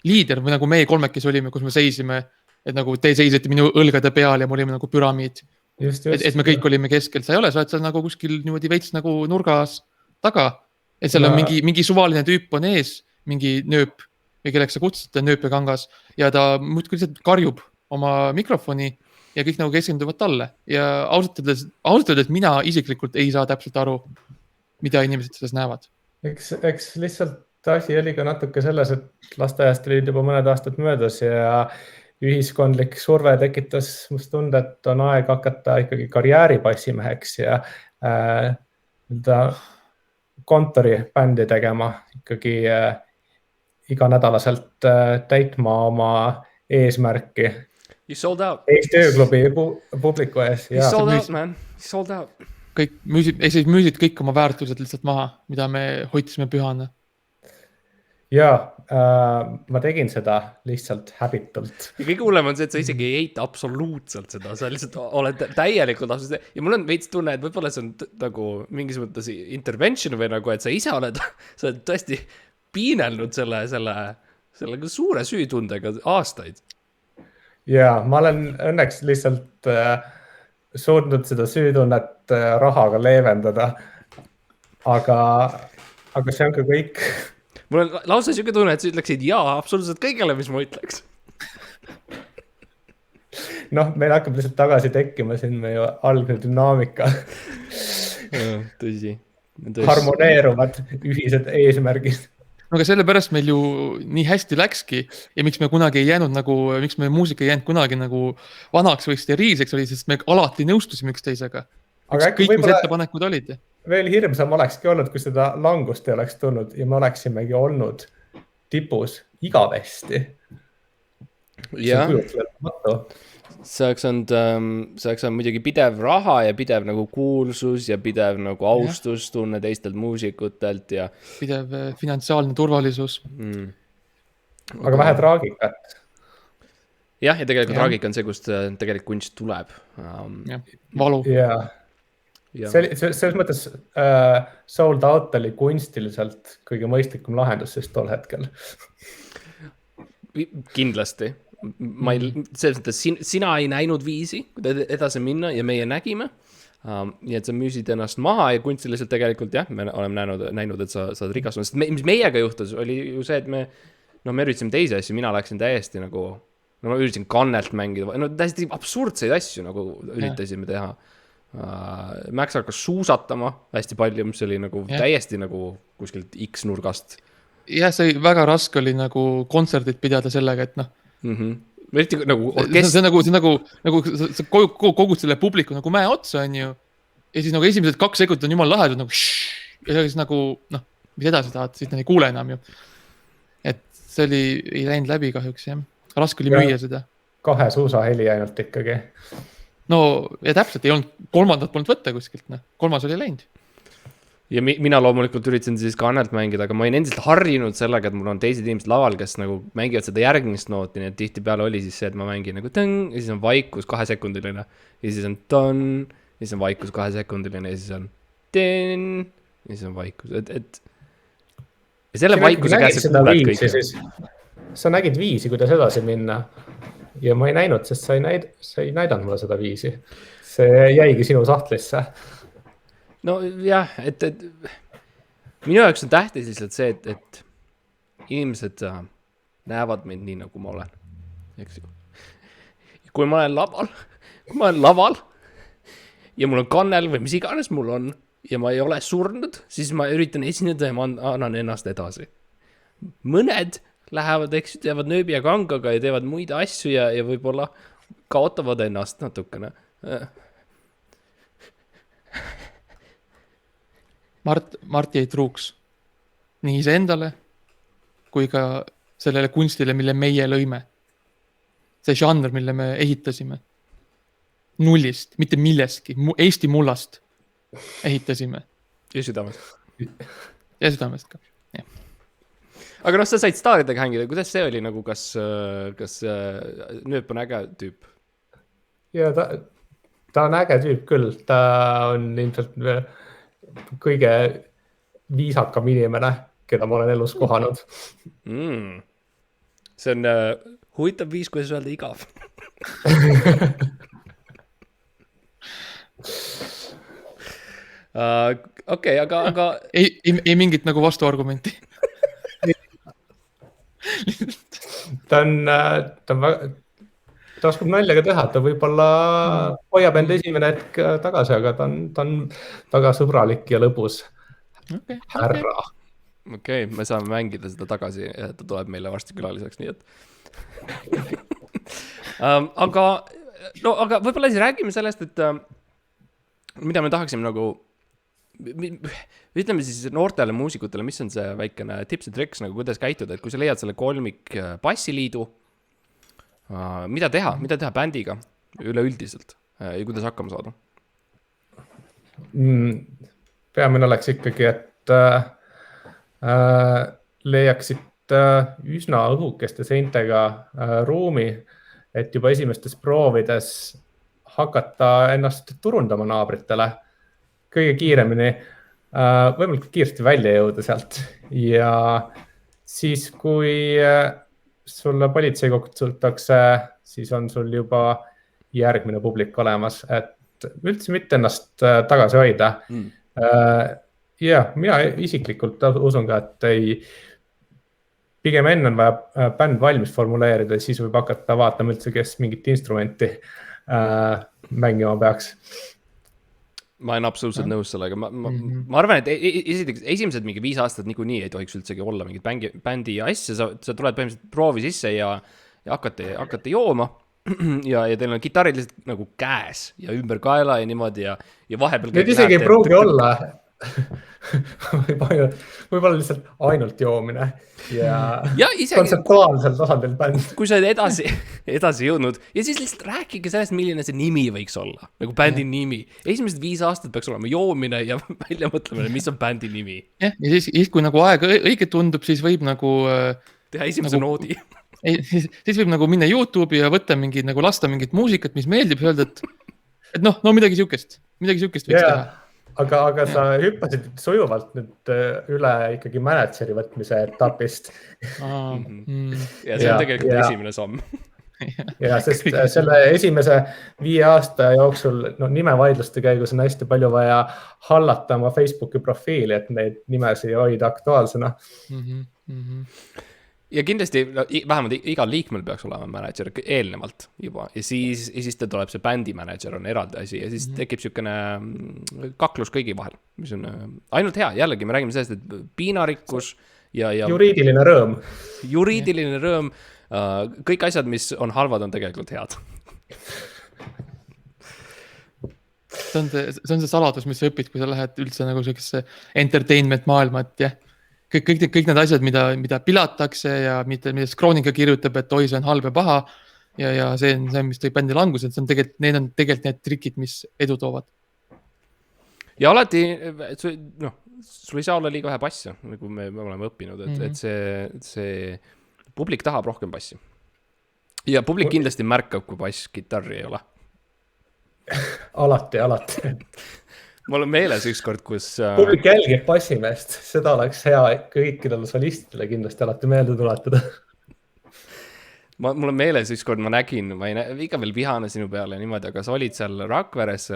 liider või nagu meie 3 olime, kus me seisime, et nagu te seisite minu õlgade peal ja me olime nagu püramiid. Et me kõik olime keskel, sa ei ole, sa oled seal nagu kuskil niimoodi veits nagu nurgas taga. Et seal on mingi suvaline tüüp on ees, mingi nööp, ja kelleks sa kutsusid nööp ja kangas, ja ta muudkui lihtsalt karjub oma mikrofoni ja kõik nagu keskenduvad talle. Ja ausalt öeldes mina isiklikult ei saa täpselt aru, mida inimesed selles näevad. Eks lihtsalt asi oli ka natuke selles, et lasteaiast olid juba mõned aastad möödas ühiskondlik surve tekitas must tunde, et on aeg hakata ikkagi karjääripassimeheks ja kontoribändi tegema ikkagi iganädalaselt täitma oma eesmärki You sold out. Eesti ööklubi publiku ees. You sold out, man. You sold out. Kõik müüsid kõik oma väärtused lihtsalt maha, mida me hoidsime pühana. Ja, ma tegin seda lihtsalt häbitult. Ja kõige hullem on see, et sa isegi ei eita absoluutselt seda, sa lihtsalt oled täielikult absoluutselt. Ja mul on veits tunne, et võib-olla see on nagu mingis mõttes intervention või nagu, et sa ise oled tõesti piinelnud selle suure süütundega aastaid. Ja, ma olen õnneks lihtsalt suutnud seda süütunnet rahaga leevendada. Aga see on ka kõik. Mul on lausa siuke tunne, et sa ütleksid jaa absoluutselt kõigele, mis ma ütleks. noh, meil hakkab lihtsalt tagasi tekkima siin meie algne dünaamika. Tõsi. Harmoneeruvad ühised eesmärgid. No aga sellepärast meil ju nii hästi läkski ja miks me kunagi ei jäänud nagu, miks me muusika ei jäänud kunagi nagu vanaks või steriilseks oli, sest me alati nõustusime üksteisega. Kõik, mis ettepanekud olid. Veel hirmsam olekski olnud, kui seda langust ei oleks tulnud ja me oleksimegi olnud tipus igavesti. Jah. See oleks on muidugi pidev raha ja pidev nagu kuulsus ja pidev nagu austustunne teistelt muusikutelt ja pidev finantsiaalne turvalisus. Aga vähe traagikat. Jah, ja tegelikult traagika on see, kust tegelikult kunst tuleb. Valu. Selles mõttes sold out oli kunstiliselt kõige mõistlikum lahendus sest tol hetkel. Kindlasti. Selles mõttes, sina ei näinud viisi, kui edasi minna ja meie nägime. Nii et sa müüsid ennast maha ja kunstiliselt tegelikult me oleme näinud, et sa oled rikas. Mis meiega juhtus, oli ju see, et me üritasime teisi asju, mina läksin täiesti nagu, ma üritasin kannelt mängida, täiesti absurdseid asju nagu üritasime teha. Max hakkas suusatama hästi palju, mis oli nagu täiesti nagu kuskilt X-nurgast. Jah, see väga raske oli nagu kontserdid pidada sellega, et nagu see nagu sa kogud selle publiku nagu mäe otsa, on ju. Ja siis nagu esimesed 2 sekundit on jumal lahedud nagu ja siis nagu, mis edasi tahad, siis nad ei kuule enam ju. Et see ei läinud läbi kahjuks, jah. Raske oli müüa seda. 2 suusaheli ainult ikkagi. No ja täpselt, ei olnud, 3. polnud võtta kuskilt, 3. oli läinud. Ja mina loomulikult üritasin siis kannelt mängida, aga ma olin endiselt harjunud sellega, et mul on teised inimesed laval, kes nagu mängivad seda järgmist nooti, nii et tihtipeale oli siis see, et ma mängin nagu tõng, ja siis on vaikus 2-sekundiline, ja siis on ton, ja siis on vaikus 2-sekundiline, ja siis on ten, ja siis on vaikus, et ja selle vaikuse käes sa kuuled kõik. Sa nägid viisi, kuidas edasi minna ja ma ei näinud, sest sa ei näidanud mulle seda viisi. See jäigi sinu sahtlisse. No jah, et minu jaoks on tähtis lihtsalt see, et inimesed näevad mind nii, nagu ma olen. Eks ju. Kui ma olen laval ja mul on kannel või mis iganes mul on ja ma ei ole surnud, siis ma üritan esineda ja ma annan ennast edasi. Mõned lähevad, eks ju, teevad nööbi ja kangaga ja teevad muid asju ja võib-olla kaotavad ennast natukene. Mart jäi truuks nii iseendale kui ka sellele kunstile, mille meie lõime. See žanr, mille me ehitasime. Nullist, mitte millestki, Eesti mullast ehitasime. Ja südamest. Ja südamest ka. Ja. Aga sa said staaridega hängida, kuidas see oli nagu, kas Nööp on äge tüüp? Ja ta on äge tüüp küll, ta on ilmselt kõige viisakam inimene, keda ma olen elus kohanud. See on huvitav viis, kuidas öelda igav. Okei, aga... Ei mingit nagu vastuargumenti. Ta oskab naljaga teha, ta võib-olla hoiab enda esimene hetk tagasi, aga ta on väga sõbralik ja lõbus härra. Okei, me saame mängida seda tagasi ja ta tuleb meile varsti külaliseks, nii et Aga võib-olla siis räägime sellest, et mida me tahaksime nagu, ütleme siis noortele muusikutele, mis on see väikene tips ja triks, nagu kuidas käituda, et kui sa leiad selle kolmik bassiliidu, mida teha bändiga üleüldiselt ja kuidas hakkama saada? Peamine oleks ikkagi, et leiaksid üsna õhukeste seintega ruumi, et juba esimestes proovides hakata ennast turundama naabritele kõige kiiremini, võimalikult kiiresti välja jõuda sealt. Ja siis, kui sulle politsei kutsutakse, siis on sul juba järgmine publik olemas, et üldse mitte ennast tagasi hoida. Ja mina isiklikult usun ka, et pigem enne on vaja bänd valmis formuleerida, siis võib hakata vaatama üldse, kes mingit instrumenti mängima peaks. Ma olen absoluutselt nõus sellega. Ma arvan, et esimesed mingi 5 aastat niikuinii ei tohiks üldsegi olla mingit bändi asja. Sa tuled põhimõtteliselt proovi sisse ja hakkate jooma ja teil on kitarrid lihtsalt nagu käes ja ümber kaela ja niimoodi ja vahepeal... Need isegi ei pruugi olla. Võib-olla lihtsalt ainult joomine ja kontseptuaalsel tasandil bänd. Kui sa oled edasi jõudnud ja siis lihtsalt rääkige sellest, milline see nimi võiks olla, nagu bändi nimi. Esimesed 5 aastat peaks olema joomine ja välja mõtlemine, mis on bändi nimi. Ja siis kui nagu aeg õige tundub, siis võib nagu teha esimese noodi. Siis võib nagu minna YouTube'i ja võtta nagu lasta mingit muusikat, mis meeldib ja öelda, et no midagi siukest võiks teha. Aga sa hüppasid sujuvalt nüüd üle ikkagi manatseri võtmise etapist. Ja see on tegelikult esimene samm. Ja sest selle esimese 5 aasta jooksul nimevaidluste käigus on hästi palju vaja hallata oma Facebooki profiili, et neid nimesi hoida aktuaalsena. Ja kindlasti vähemalt igal liikmel peaks olema manager eelnevalt juba ja siis ta tuleb see bändi manager on eraldi asi ja siis tekib siukene kaklus kõigi vahel, mis on ainult hea. Jällegi me räägime sellest, et piinarikkus ja juriidiline rõõm, kõik asjad, mis on halvad, on tegelikult head. See on see saladus, mis sa õpid, kui sa lähed üldse nagu sellisesse entertainment maailma, et jah, kõik need asjad, mida pilatakse ja millest Kroonika kirjutab, et oi, see on halb ja paha ja see on see, mis tõi bändi langused, need on tegelikult need trikid, mis edu toovad. Ja alati, sul ei saa olla liiga vähe bassi, nagu me oleme õppinud, et see publik tahab rohkem bassi. Ja publik kindlasti märkab, kui bass kitarri ei ole. Alati. Mul on meeles ükskord, kus... Publik jälgib bassimeest, seda oleks hea kõikidele solistidele kindlasti alati meelde tuletada. Mul on meeles ükskord, ma nägin, ma ikka veel vihane sinu peale niimoodi, aga sa olid seal Rakveres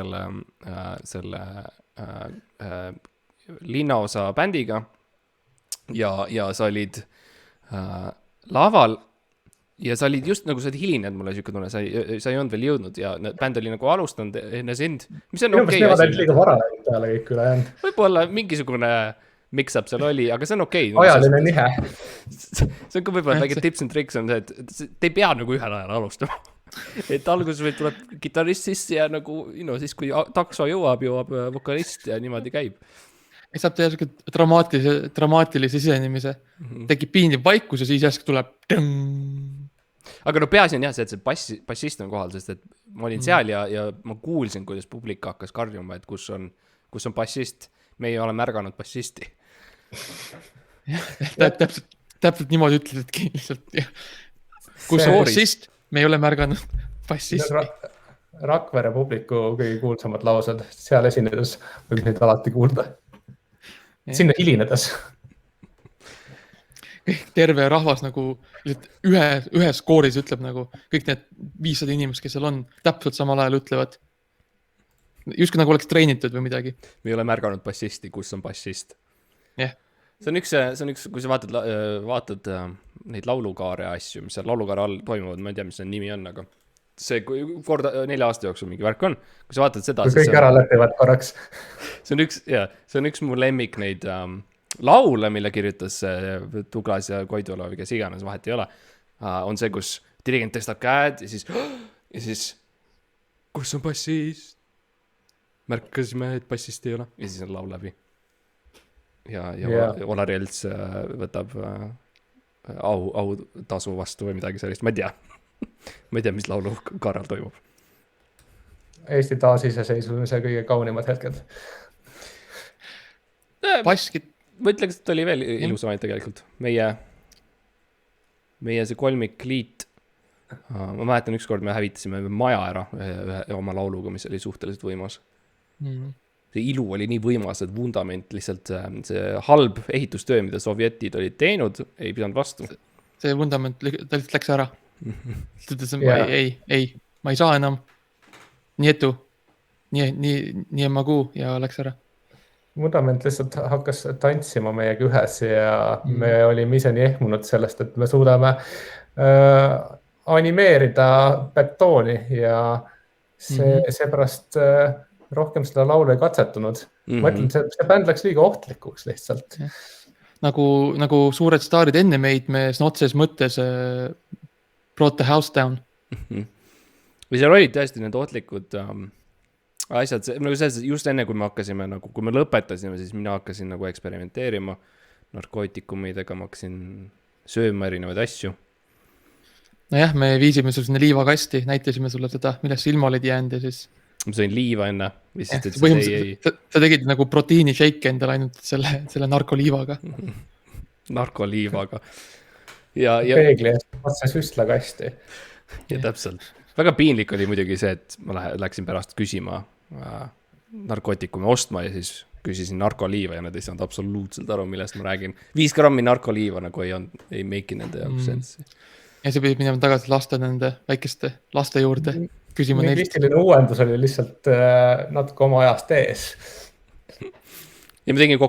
selle linnaosa bändiga ja sa olid laval ja sa olid just nagu sa olid hilinenud mulle siuke tunne, sa ei olnud veel jõudnud ja bänd oli nagu alustanud enne sind, mis on okei. Nemad olid liiga vara läinud peale kõik üle jäänud. Võib-olla mingisugune mix-up seal oli, aga see on okei. Ajaline nihe. See on ka võib-olla väike tips and tricks on see, et te ei pea nagu ühel ajal alustama. Et alguses või tuleb kitarrist sisse ja nagu, siis kui takso jõuab vokalist ja niimoodi käib. Ja saab teha dramaatilise sisenemise. Tekib piinib vaikus ja siis järsku tuleb Aga peaasi on jah see, et see bassist on kohal, sest et ma olin seal ja ma kuulsin, kuidas publik hakkas karjuma, et kus on bassist. Me ei ole märganud bassisti. Täpselt niimoodi ütlesidki lihtsalt. Kus on bassist, me ei ole märganud bassisti. Rakvere publiku kõige kuulsamad laused, seal esinedes võib neid alati kuulda. Sinna hilinedes. Terve rahvas nagu ühes kooris ütleb nagu kõik need 500 inimesed, kes seal on, täpselt samal ajal ütlevad. Justkui nagu oleks treenitud või midagi. Me ei ole märganud bassisti, kus on bassist. Yeah. See on üks, kui sa vaatad neid laulukaare asju, mis seal laulukaare all toimuvad, ma ei tea, mis see nimi on, aga see korda 4 aasta jooksul mingi värk on. Kui sa vaatad seda... Kui kõik ära leppivad korraks. See on üks mu lemmik neid... laule, mille kirjutas Douglas ja Koidula või kes iganes, vahet ei ole, on see, kus dirigent tõstab käed ja siis kus on bassist? Märkasime, et bassist ei ole ja siis on laul läbi. Ja Olari Elts võtab autasu vastu või midagi sellist, ma ei tea, mis laulu Karral toimub. Eesti taasiseseisvumise kõige kaunimad hetked. Baskid. Ma ütleks, et oli veel ilusamaid tegelikult. Meie see kolmikliit. Ma mäletan ükskord me hävitasime maja ära ühe oma lauluga, mis oli suhteliselt võimas. See ilu oli nii võimas, et vundament lihtsalt see halb ehitustöö, mida sovjetid olid teinud, ei pidanud vastu. See vundament lihtsalt läks ära. Ütles, ei, ma ei saa enam. Nii emagu ja läks ära. Vundament lihtsalt hakkas tantsima meiega ühes ja me olime ise nii ehmunud sellest, et me suudame animeerida betooni ja seepärast rohkem seda laulu ei katsetunud. Ma ütlen, see bänd läks liiga ohtlikuks lihtsalt. Nagu suured staarid enne meid, me otses mõttes brought the house down. Või seal olid tõesti need ohtlikud asjad, nagu selles, just enne kui me hakkasime, nagu kui me lõpetasime, siis mina hakkasin nagu eksperimenteerima narkootikumidega, ma hakkasin sööma erinevaid asju. Nojah, me viisime sul sinna liivakasti, näitasime sulle seda, millest ilma olid jäänud ja siis... Ma sain liiva enne. Sa tegid nagu proteiini shake endale ainult selle narkoliivaga. Narkoliivaga. Peegli otse süstlakasti. Ja täpselt. Väga piinlik oli muidugi see, et ma läksin pärast küsima narkootikumi ostma ja siis küsisin narkoliiva ja nad ei saanud absoluutselt aru, millest ma räägin. 5 grammi narkoliiva nagu ei meiki nende jaoks sensi. Ja see pidid minema tagasi nende väikeste laste juurde. Mingistiline uuendus oli lihtsalt natuke oma ajast ees. Ja ma tegin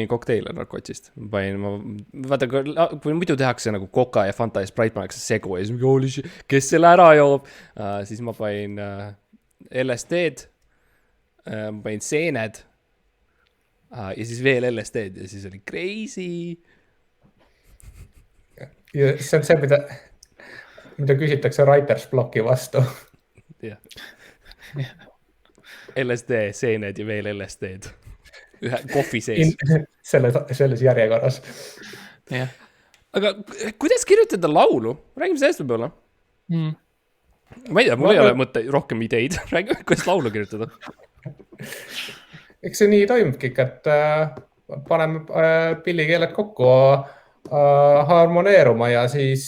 kokteile narkootist. Vaata, kui muidu tehakse nagu Coca ja Fanta ja Sprite paneks segu ja siis kes selle ära joob, siis ma panin LSD-d, ma panin seened ja siis veel LSD-d ja siis oli crazy. Ja see on see, mida küsitakse Writers Blocki vastu. Jah. LSD, seened ja veel LSD-d. Ühe kohvi sees. Selles järjekorras. Yeah. Aga kuidas kirjutada laulu? Räägime sellest võib-olla. Ma ei tea, mul ei ole mõtte rohkem ideid. Räägime, kuidas laulu kirjutada. Eks see nii toimubki, et paneme pillikeeled kokku harmoneeruma ja siis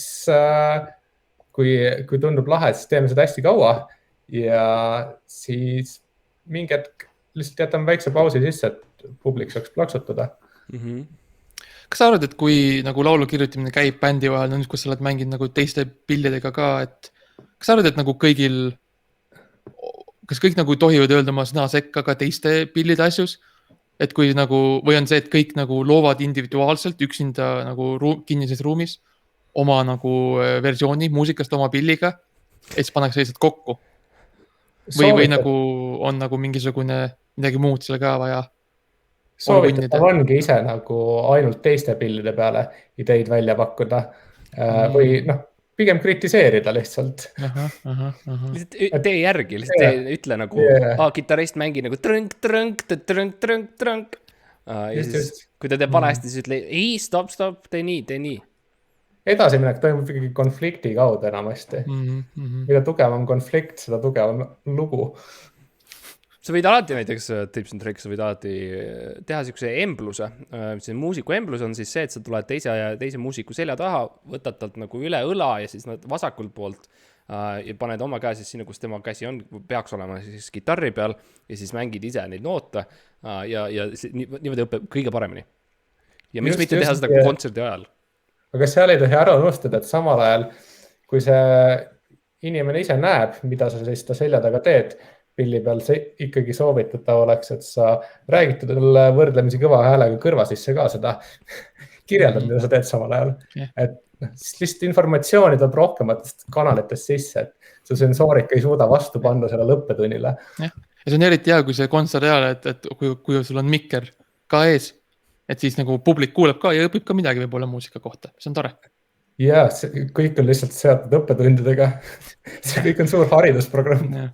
kui tundub lahe, siis teeme seda hästi kaua ja siis mingi hetk lihtsalt jätame väikse pausi sisse, et publik saaks plaksutada. Kas sa arvad, et kui nagu laulu kirjutamine käib bändi vahel, kus sa oled mänginud nagu teiste pillidega ka, et kas sa arvad, et nagu kas kõik nagu tohivad öelda oma sõna sekka ka teiste pillide asjus? Et kui nagu, või on see, et kõik nagu loovad individuaalselt üksinda nagu kinnises ruumis oma nagu versiooni muusikast oma pilliga, et siis pannakse lihtsalt kokku. Või nagu on nagu mingisugune midagi muud selle ka vaja. Soovitav ongi ise nagu ainult teiste pillide peale ideid välja pakkuda või pigem kritiseerida lihtsalt. Lihtsalt tee järgi, lihtsalt ütle nagu kitarrist mängi nagu trõnk. Ja siis, kui ta teeb valesti, siis ütle, ei, stop, tee nii. Edasiminek toimub ikkagi konflikti kaudu enamasti. Mida tugevam konflikt, seda tugevam lugu. Sa võid alati näiteks tips and tricks, sa võid alati teha siukse embluse. Muusiku emblus on siis see, et sa tuled teise muusiku selja taha, võtad talt nagu üle õla ja siis nad vasakult poolt ja paned oma käe siis sinna, kus tema käsi on, peaks olema siis kitarri peal ja siis mängid ise neid noote ja niimoodi õpeb kõige paremini. Ja miks mitte teha seda kontserdi ajal? Aga seal ei tohi ära unustada, et samal ajal, kui see inimene ise näeb, mida sa siis ta selja taga teed, pilli peal see ikkagi soovitatav oleks, et sa räägid talle võrdlemisi kõva häälega kõrva sisse ka seda kirjeldad, mida sa teed samal ajal. Et siis lihtsalt informatsiooni tuleb rohkematest kanalitest sisse, et su sensoorika ei suuda vastu panna selle lõppetunnile. Ja see on eriti hea, kui see kontsert ajal, et kui sul on mikker ka ees, et siis nagu publik kuuleb ka ja õpib ka midagi võib-olla muusika kohta, see on tore. ja kõik on lihtsalt seotud õppetundidega. See kõik on suur haridusprogramm.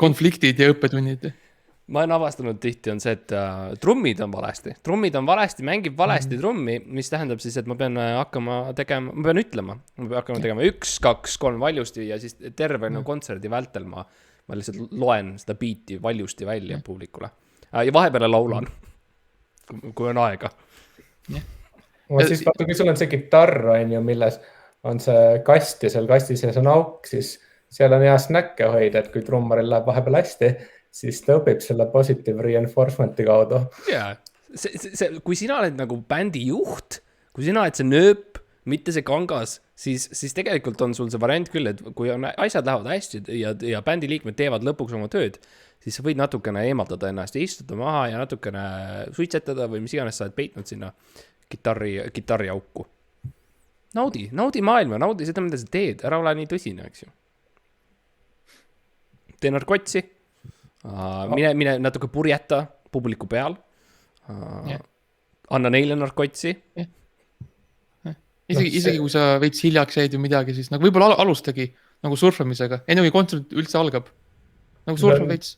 Konfliktid ja õppetunnid. Ma olen avastanud tihti on see, et trummid on valesti, mängib valesti trummi, mis tähendab siis, et ma pean hakkama tegema, ma pean ütlema 1, 2, 3 valjusti ja siis terve kontserdi vältel ma lihtsalt loen seda biiti valjusti välja publikule. Ja vahepeale laulan, kui on aega. Siis vaata, kui sul on see kitarr, on ju, milles on see kast ja seal kastis sees on auk, siis seal on hea snäkke hoida, et kui trummaril läheb vahepeal hästi, siis ta õpib selle positive reinforcement'i kaudu. Jaa, kui sina oled nagu bändi juht, kui sina oled see nööp, mitte see kangas, siis tegelikult on sul see variant küll, et kui asjad lähevad hästi ja bändi liikmed teevad lõpuks oma tööd, siis sa võid natukene eemaldada ennast ja istuda maha ja natukene suitsetada või mis iganes sa oled peitnud sinna kitarri auku. Naudi maailma, naudi seda, mida sa teed, ära ole nii tõsine, eks ju. Tee narkotsi, mine natuke purjeta publiku peal, anna neile narkotsi. Isegi kui sa veits hiljaks jäid või midagi, siis nagu võib-olla alustagi nagu surfamisega, enne kui kontsert üldse algab. Nagu surfa veits.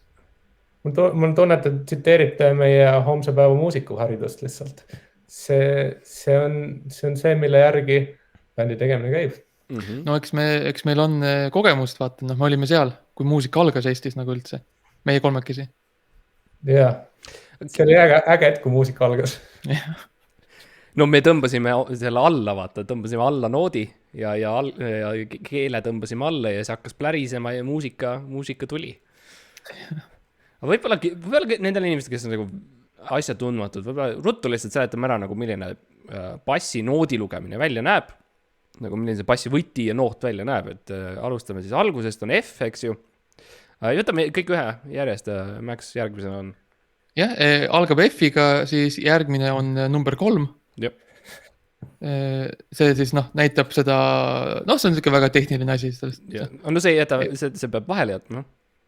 Mul tunnet, et tsiteerite meie homse päeva muusikuharidust lihtsalt. See on see, mille järgi bändi tegemine käib. No eks meil on kogemust, vaata, me olime seal, kui muusika algas Eestis nagu üldse, meie kolmekesi. Jaa, see oli äge, et kui muusika algas. No me tõmbasime selle alla, vaata, tõmbasime alla noodi ja keele tõmbasime alla ja see hakkas plärisema ja muusika tuli. Aga võib-olla nendele inimestele, kes on nagu asja tundmatud, võib-olla ruttu lihtsalt seletame ära, nagu milline bassi noodi lugemine välja näeb, nagu milline see bassi võti ja noot välja näeb, et alustame siis algusest on F, eks ju. Võtame kõik ühe järjest, Max järgmisena on. Jah, algab F-iga, siis järgmine on number 3. Jep. See siis näitab seda, see on väga tehniline asi. No see peab vahele jätma.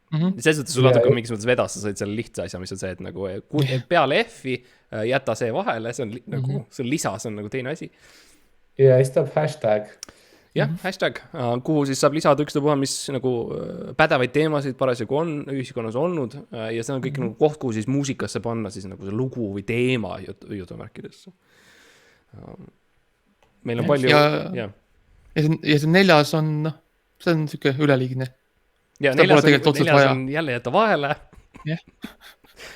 Selles mõttes sul natuke mingis mõttes vedas, sa said selle lihtsa asja, mis on see, et nagu peale F-i jäta see vahele, see on nagu, see on lisa, see on nagu teine asi. Ja siis tuleb hashtag. Jah, hashtag, kuhu siis saab lisada ükstapuha, mis nagu pädevaid teemasid parasjagu on ühiskonnas olnud ja see on kõik nagu koht, kuhu siis muusikasse panna siis nagu see lugu või teema jutumärkidesse. Meil on palju... Ja see 4 on, see on siuke üleliigne. Ja 4 on jälle jätta vahele.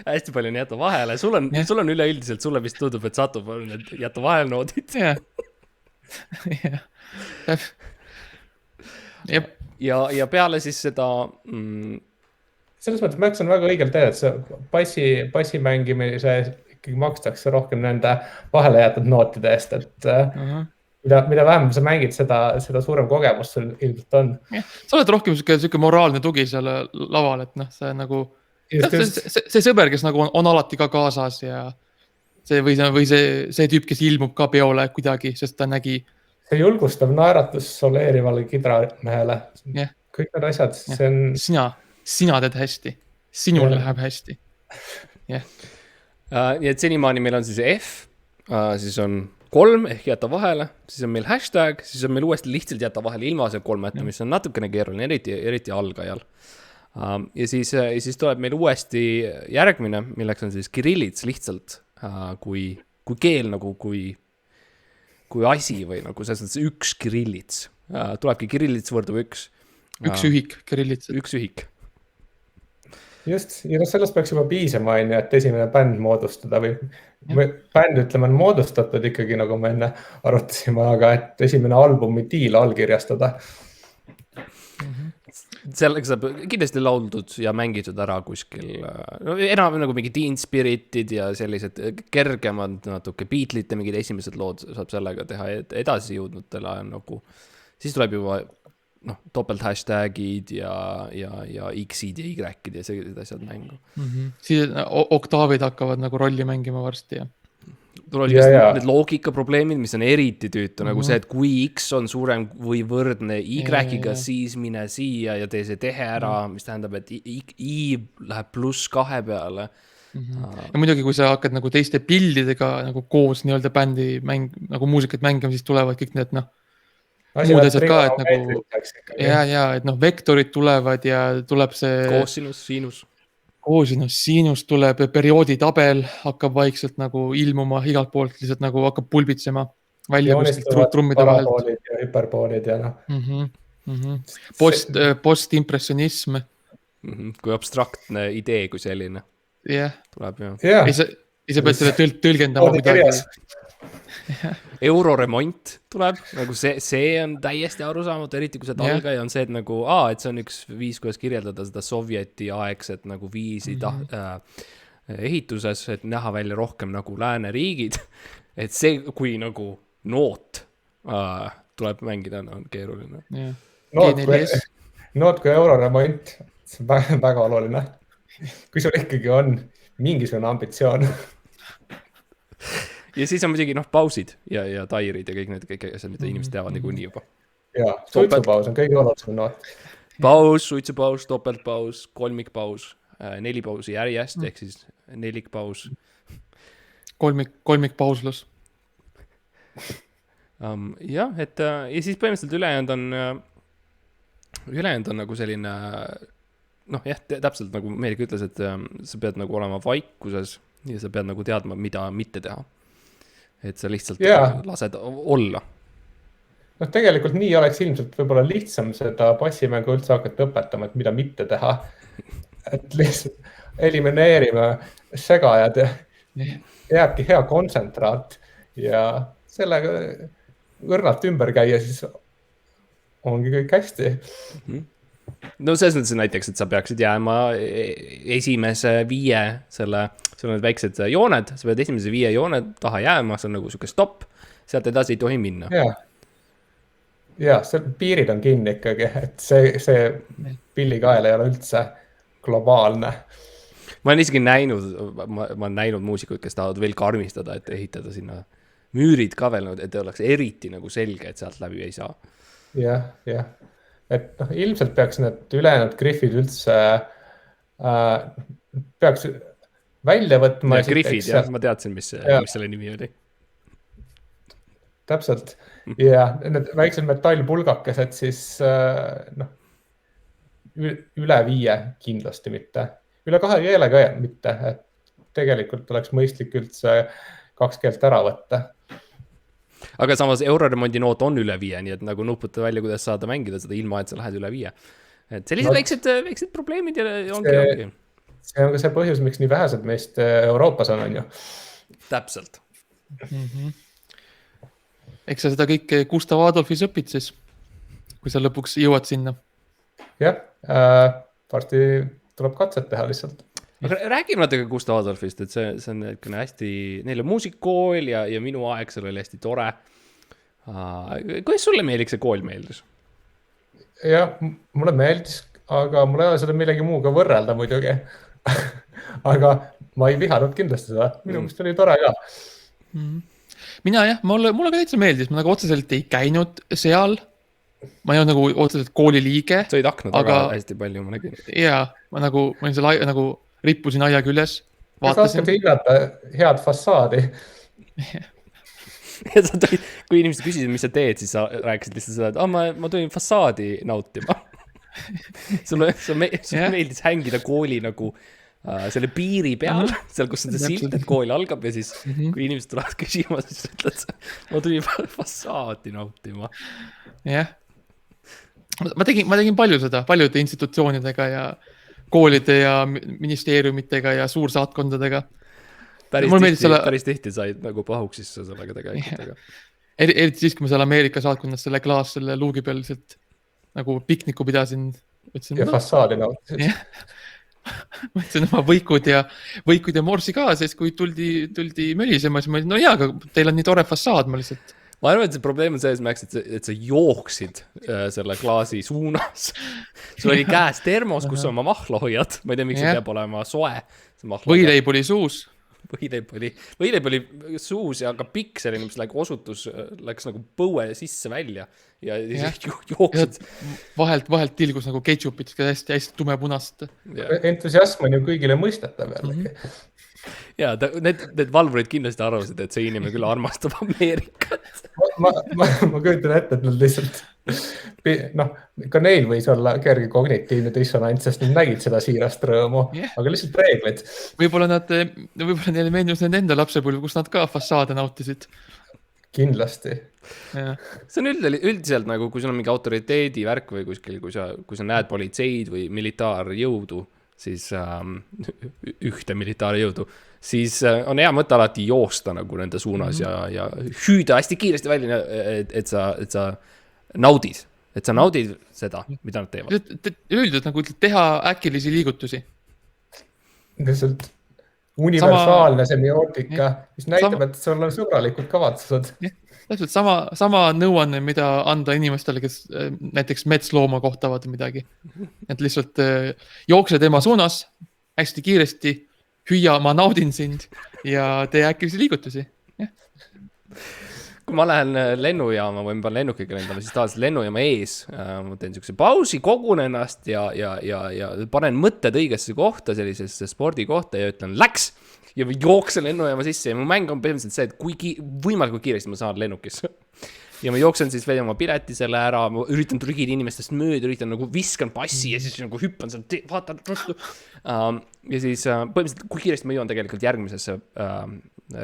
Hästi palju on jätta vahele. Sul on üleüldiselt, sulle vist tundub, et satub jätta vahel noodid. Ja peale siis seda... Selles mõttes Max on väga õigel teed, et see bassi mängimise ikkagi makstakse rohkem nende vahele jätud nootide eest, et mida vähem sa mängid, seda suurem kogemus sul ilmselt on. Sa oled rohkem siuke moraalne tugi seal laval, et see nagu see sõber, kes nagu on alati ka kaasas ja või see tüüp, kes ilmub ka peole kuidagi, sest ta nägi. See julgustav naeratus soleerivale kidramehele. Kõik need asjad, see on... Sina teed hästi. Sinul läheb hästi. Ja et senimaani meil on siis F, siis on 3 ehk jäta vahele, siis on meil hashtag, siis on meil uuesti lihtsalt jäta vahele ilma see 3, mis on natukene keeruline, eriti algajal. Ja siis tuleb meil uuesti järgmine, milleks on siis kirillits lihtsalt kui keel nagu kui asi või nagu selles üks kirillits. Tulebki kirillits võrdub 1. Üks ühik kirillits. Üks ühik. Just, ja sellest peaks juba piisama, et esimene bänd moodustada või bänd, ütleme, on moodustatud ikkagi, nagu me enne arutasime, aga et esimene albumi diil allkirjastada. Sellega saab kindlasti lauldud ja mängitud ära kuskil, enam nagu mingi Teen Spiritid ja sellised kergemad natuke Beatlesite mingid esimesed lood saab sellega teha edasi jõudnutele nagu, siis tuleb juba topelt hashtagid ja X-id ja Y-id ja sellised asjad mängu. Siis oktaavid hakkavad nagu rolli mängima varsti ja. Need loogikaprobleemid, mis on eriti tüütu, nagu see, et kui X on suurem või võrdne Y-ga, siis mine siia ja tee see tehe ära, mis tähendab, et I läheb +2 peale. Ja muidugi, kui sa hakkad nagu teiste pildidega nagu koos nii-öelda bändi nagu muusikat mängima, siis tulevad kõik need muud asjad ka, et nagu et noh, vektorid tulevad ja tuleb see koosinus, siinus tuleb periooditabel, hakkab vaikselt nagu ilmuma igalt poolt, lihtsalt nagu hakkab pulbitsema välja kuskilt trummide vahelt. Ja hüperboolid ja noh. Postimpressionism. Kui abstraktne idee kui selline. Tuleb ju. Ei sa pead selle tõlgendama midagi. Euroremont tuleb, nagu see on täiesti arusaamatu, eriti kui see talgaja on see, et nagu, et see on üks viis, kuidas kirjeldada seda sovjeti aegset nagu viisi ehituses, et näha välja rohkem nagu lääneriigid, et see, kui nagu noot tuleb mängida, on keeruline. Noot kui euroremont, see on väga oluline. Kui sul ikkagi on mingisugune ambitsioon. Ja siis on muidugi pausid ja tairid ja kõik need asjad, mida inimesed teavad niikuinii juba. Ja, suitsupaus on kõige olulisem noot. Paus, suitsupaus, topeltpaus, kolmikpaus, 4 pausi järjest, ehk siis nelikpaus. Kolmikpauslus. Ja siis põhimõtteliselt ülejäänud on nagu selline, täpselt nagu Meerik ütles, et sa pead nagu olema vaikuses ja sa pead nagu teadma, mida mitte teha. Et sa lihtsalt lased olla. Tegelikult nii oleks ilmselt võib-olla lihtsam seda bassimängu üldse hakata õpetama, et mida mitte teha. Et lihtsalt elimineerime segajad ja jääbki hea kontsentraat ja sellega õrnalt ümber käia, siis ongi kõik hästi. No selles mõttes näiteks, et sa peaksid jääma esimese 5 sul on need väiksed jooned, sa pead esimese 5 joone taha jääma, see on nagu siuke stopp, sealt edasi ei tohi minna. Ja, piirid on kinni ikkagi, et see pillikael ei ole üldse globaalne. Ma olen isegi näinud muusikuid, kes tahavad veel karmistada, et ehitada sinna müürid ka veel, et oleks eriti nagu selge, et sealt läbi ei saa. Jah. Et ilmselt peaks need ülejäänud griffid üldse peaks välja võtma. Ja griffid, jah, ma teadsin, mis selle nimi oli. Täpselt. Ja need väiksed metallpulgakesed siis üle 5 kindlasti mitte. Üle 2 keelega mitte, et tegelikult oleks mõistlik üldse 2 keelt ära võtta. Aga samas euroremondi noot on üle 5, nii et nagu nuputa välja, kuidas saada mängida seda ilma, et sa lähed üle 5. Et sellised väiksed probleemid ja ongi. See on ka see põhjus, miks nii vähesed meist Euroopas on ju. Täpselt. Eks sa seda kõike Gustav Adolfis õpid siis, kui sa lõpuks jõuad sinna. Jah, varsti tuleb katset teha lihtsalt. Aga räägime natuke Gustav Adolfist, et see on hästi, neil on muusikool ja minu aeg seal oli hästi tore. Kuidas sulle Meelik see kool meeldis? Jah, mulle meeldis, aga mul ei ole seda millegi muuga võrrelda muidugi. Aga ma ei vihanud kindlasti seda, minu meelest oli tore ka. Mina mulle ka täitsa meeldis, ma nagu otseselt ei käinud seal. Ma ei olnud nagu otseselt kooli liige. Sa olid aknad aga hästi palju, ma nägin. Jaa, ma olin seal nagu rippusin aia küljes. Kas oskad hinnata head fassaadi? Kui inimesed küsisid, mis sa teed, siis sa rääkisid lihtsalt seda, et ma tulin fassaadi nautima. Sulle meeldis hängida kooli nagu selle piiri peal, seal kus on see silt, et kool algab ja siis kui inimesed tulevad küsima, siis ütled, ma tulin fassaadi nautima. Jah. Ma tegin palju seda, paljude institutsioonidega ja koolide ja ministeeriumitega ja suursaatkondadega. Päris tihti said nagu pahuks sisse sellega tegelikult. Eriti siis, kui ma seal Ameerika saatkonnas selle klaas selle luugi peal lihtsalt nagu pikniku pidasin. Ja fassaadi nautisid. Ma ütlesin oma võikud ja morsi ka, sest kui tuldi mölisema, siis ma ütlesin, no jaa, aga teil on nii tore fassaad, ma lihtsalt. Ma arvan, et see probleem on selles, et sa jooksid selle klaasi suunas. Sul oli käes termos, kus oma mahla hoiad. Ma ei tea, miks see peab olema soe. Võileib oli suus. Võileib oli suus ja ka pikk selline, mis läks nagu põue sisse välja ja siis jooksid. Vahelt tilgus nagu ketšupit, hästi tumepunast. Entusiasm on ju kõigile mõistetav jällegi. Ja need valvurid kindlasti arvasid, et see inimene küll armastab Ameerikat. ma kujutan ette, et nad lihtsalt, noh, ka neil võis olla kerge kognitiivne dissonants, sest nad nägid seda siirast rõõmu, aga lihtsalt reeglid. Võib-olla neile meenus nende enda lapsepõlv, kus nad ka fassaade nautisid. Kindlasti. See on üldiselt nagu, kui sul on mingi autoriteedi värk või kuskil, kui sa näed politseid või militaarjõudu, siis ühte militaarjõudu, siis on hea mõte alati joosta nagu nende suunas ja hüüda hästi kiiresti välja, et sa naudid seda, mida nad teevad. Üldiselt nagu teha äkilisi liigutusi. Lihtsalt universaalne semiootika, mis näitab, et sul on sõbralikud kavatsused. Täpselt sama nõuanne, mida anda inimestele, kes näiteks metslooma kohtavad midagi. Et lihtsalt jookse tema suunas hästi kiiresti, hüüa, ma naudin sind ja tee äkilisi liigutusi. Kui ma lähen lennujaama või ma pean lennukiga lendama, siis tavaliselt lennujaama ees ma teen niisuguse pausi, kogun ennast ja panen mõtted õigesse kohta, sellisesse spordikohta ja ütlen läks ja jooksen lennujaama sisse ja mu mäng on põhimõtteliselt see, et võimalikult kiiresti ma saan lennukisse. Ja ma jooksen siis veel oma pileti selle ära, ma üritan trügida inimestest mööda, üritan nagu viskan passi ja siis nagu hüppan seal, vaatan ruttu. Ja siis põhimõtteliselt, kui kiiresti ma jõuan tegelikult järgmisesse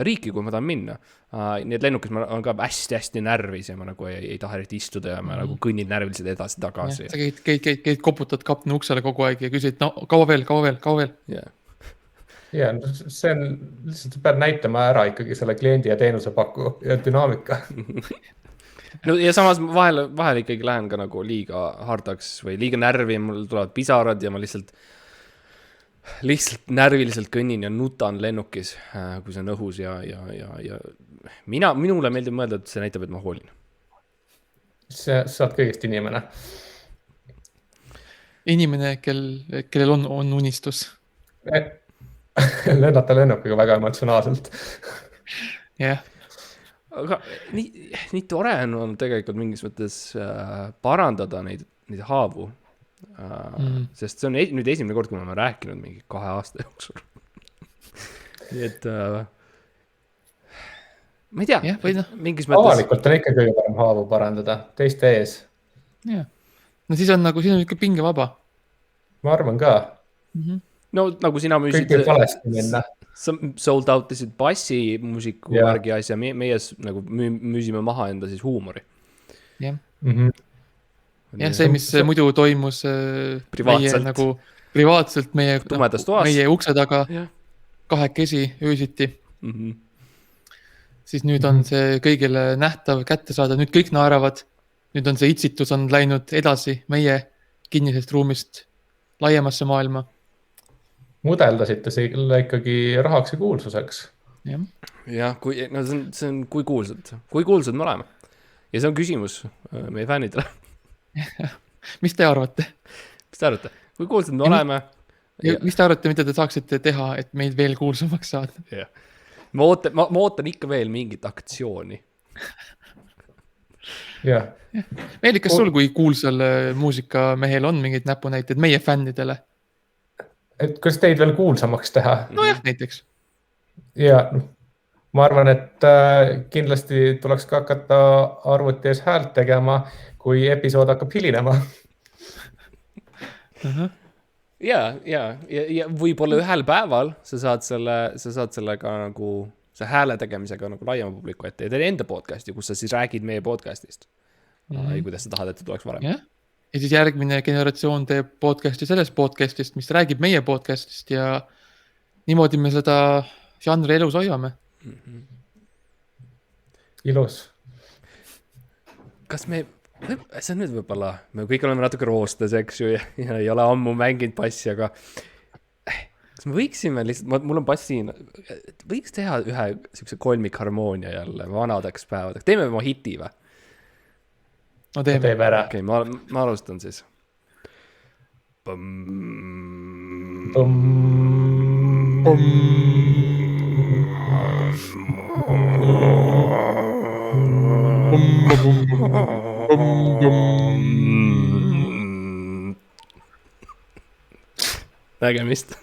riiki, kui ma tahan minna. Nii et lennukis ma olen ka hästi närvis ja ma nagu ei taha eriti istuda ja ma nagu kõnnin närviliselt edasi-tagasi. Sa käid koputad kapteni uksele kogu aeg ja küsid, no kaua veel? Ja see on, lihtsalt pead näitama ära ikkagi selle kliendi ja teenuse paku ja dünaamika. No ja samas vahel ikkagi lähen ka nagu liiga hardaks või liiga närvi ja mul tulevad pisarad ja ma lihtsalt närviliselt kõnnin ja nutan lennukis, kui see on õhus ja minule meeldib mõelda, et see näitab, et ma hoolin. Sa oled kõigest inimene. Inimene, kellel on unistus. Lennata lennukiga väga emotsionaalselt. Jah. Aga nii tore on tegelikult mingis mõttes parandada neid haavu. Sest see on nüüd esimene kord, kui ma olen rääkinud mingi 2 aasta jooksul. Nii et ma ei tea, mingis mõttes avalikult on ikka kõige parem haavu parandada teiste ees. Ja. No siis on ikka pinge vaba. Ma arvan ka. No nagu sina müüsid kõik võib valesti minna. Sa sold out'isid bassi muusiku värgi asja, meie nagu müüsime maha enda siis huumori. Jah. Jah, see, mis muidu toimus privaatselt meie ukse taga kahekesi öösiti. Siis nüüd on see kõigile nähtav kätte saada, nüüd kõik naeravad. Nüüd on see itsitus on läinud edasi meie kinnisest ruumist laiemasse maailma. Mudeldasite selle ikkagi rahaks ja kuulsuseks. Jah, see on kui kuulsad me oleme. Ja see on küsimus meie fännidele. Mis te arvate? Kui kuulsad me oleme? Mis te arvate, mida te saaksite teha, et meid veel kuulsamaks saada? Ma ootan ikka veel mingit aktsiooni. Jah. Meeli, kas sul kui kuulsal muusikamehel on mingid näpunäited meie fännidele? Et kas teid veel kuulsamaks teha? No jah, näiteks. Ja ma arvan, et kindlasti tuleks ka hakata arvuti ees häält tegema, kui episood hakkab hilinema. Ja võib-olla ühel päeval sa saad sellega nagu, see hääle tegemisega nagu laiema publiku ette ja teed enda podcasti, kus sa siis räägid meie podcastist. Ei, kuidas sa tahad, et tuleks varem. Ja siis järgmine generatsioon teeb podcasti sellest podcastist, mis räägib meie podcastist ja niimoodi me seda žanri elus hoiame. Ilus. Kas see on nüüd võib-olla, me kõik oleme natuke roostes, eks ju, ja ei ole ammu mänginud passi, aga kas me võiksime lihtsalt, mul on passi, võiks teha ühe sellise kolmikharmoonia jälle vanadeks päevadeks. Teeme oma hiti või? No teeme ära. Okei, ma alustan siis. Nägemist.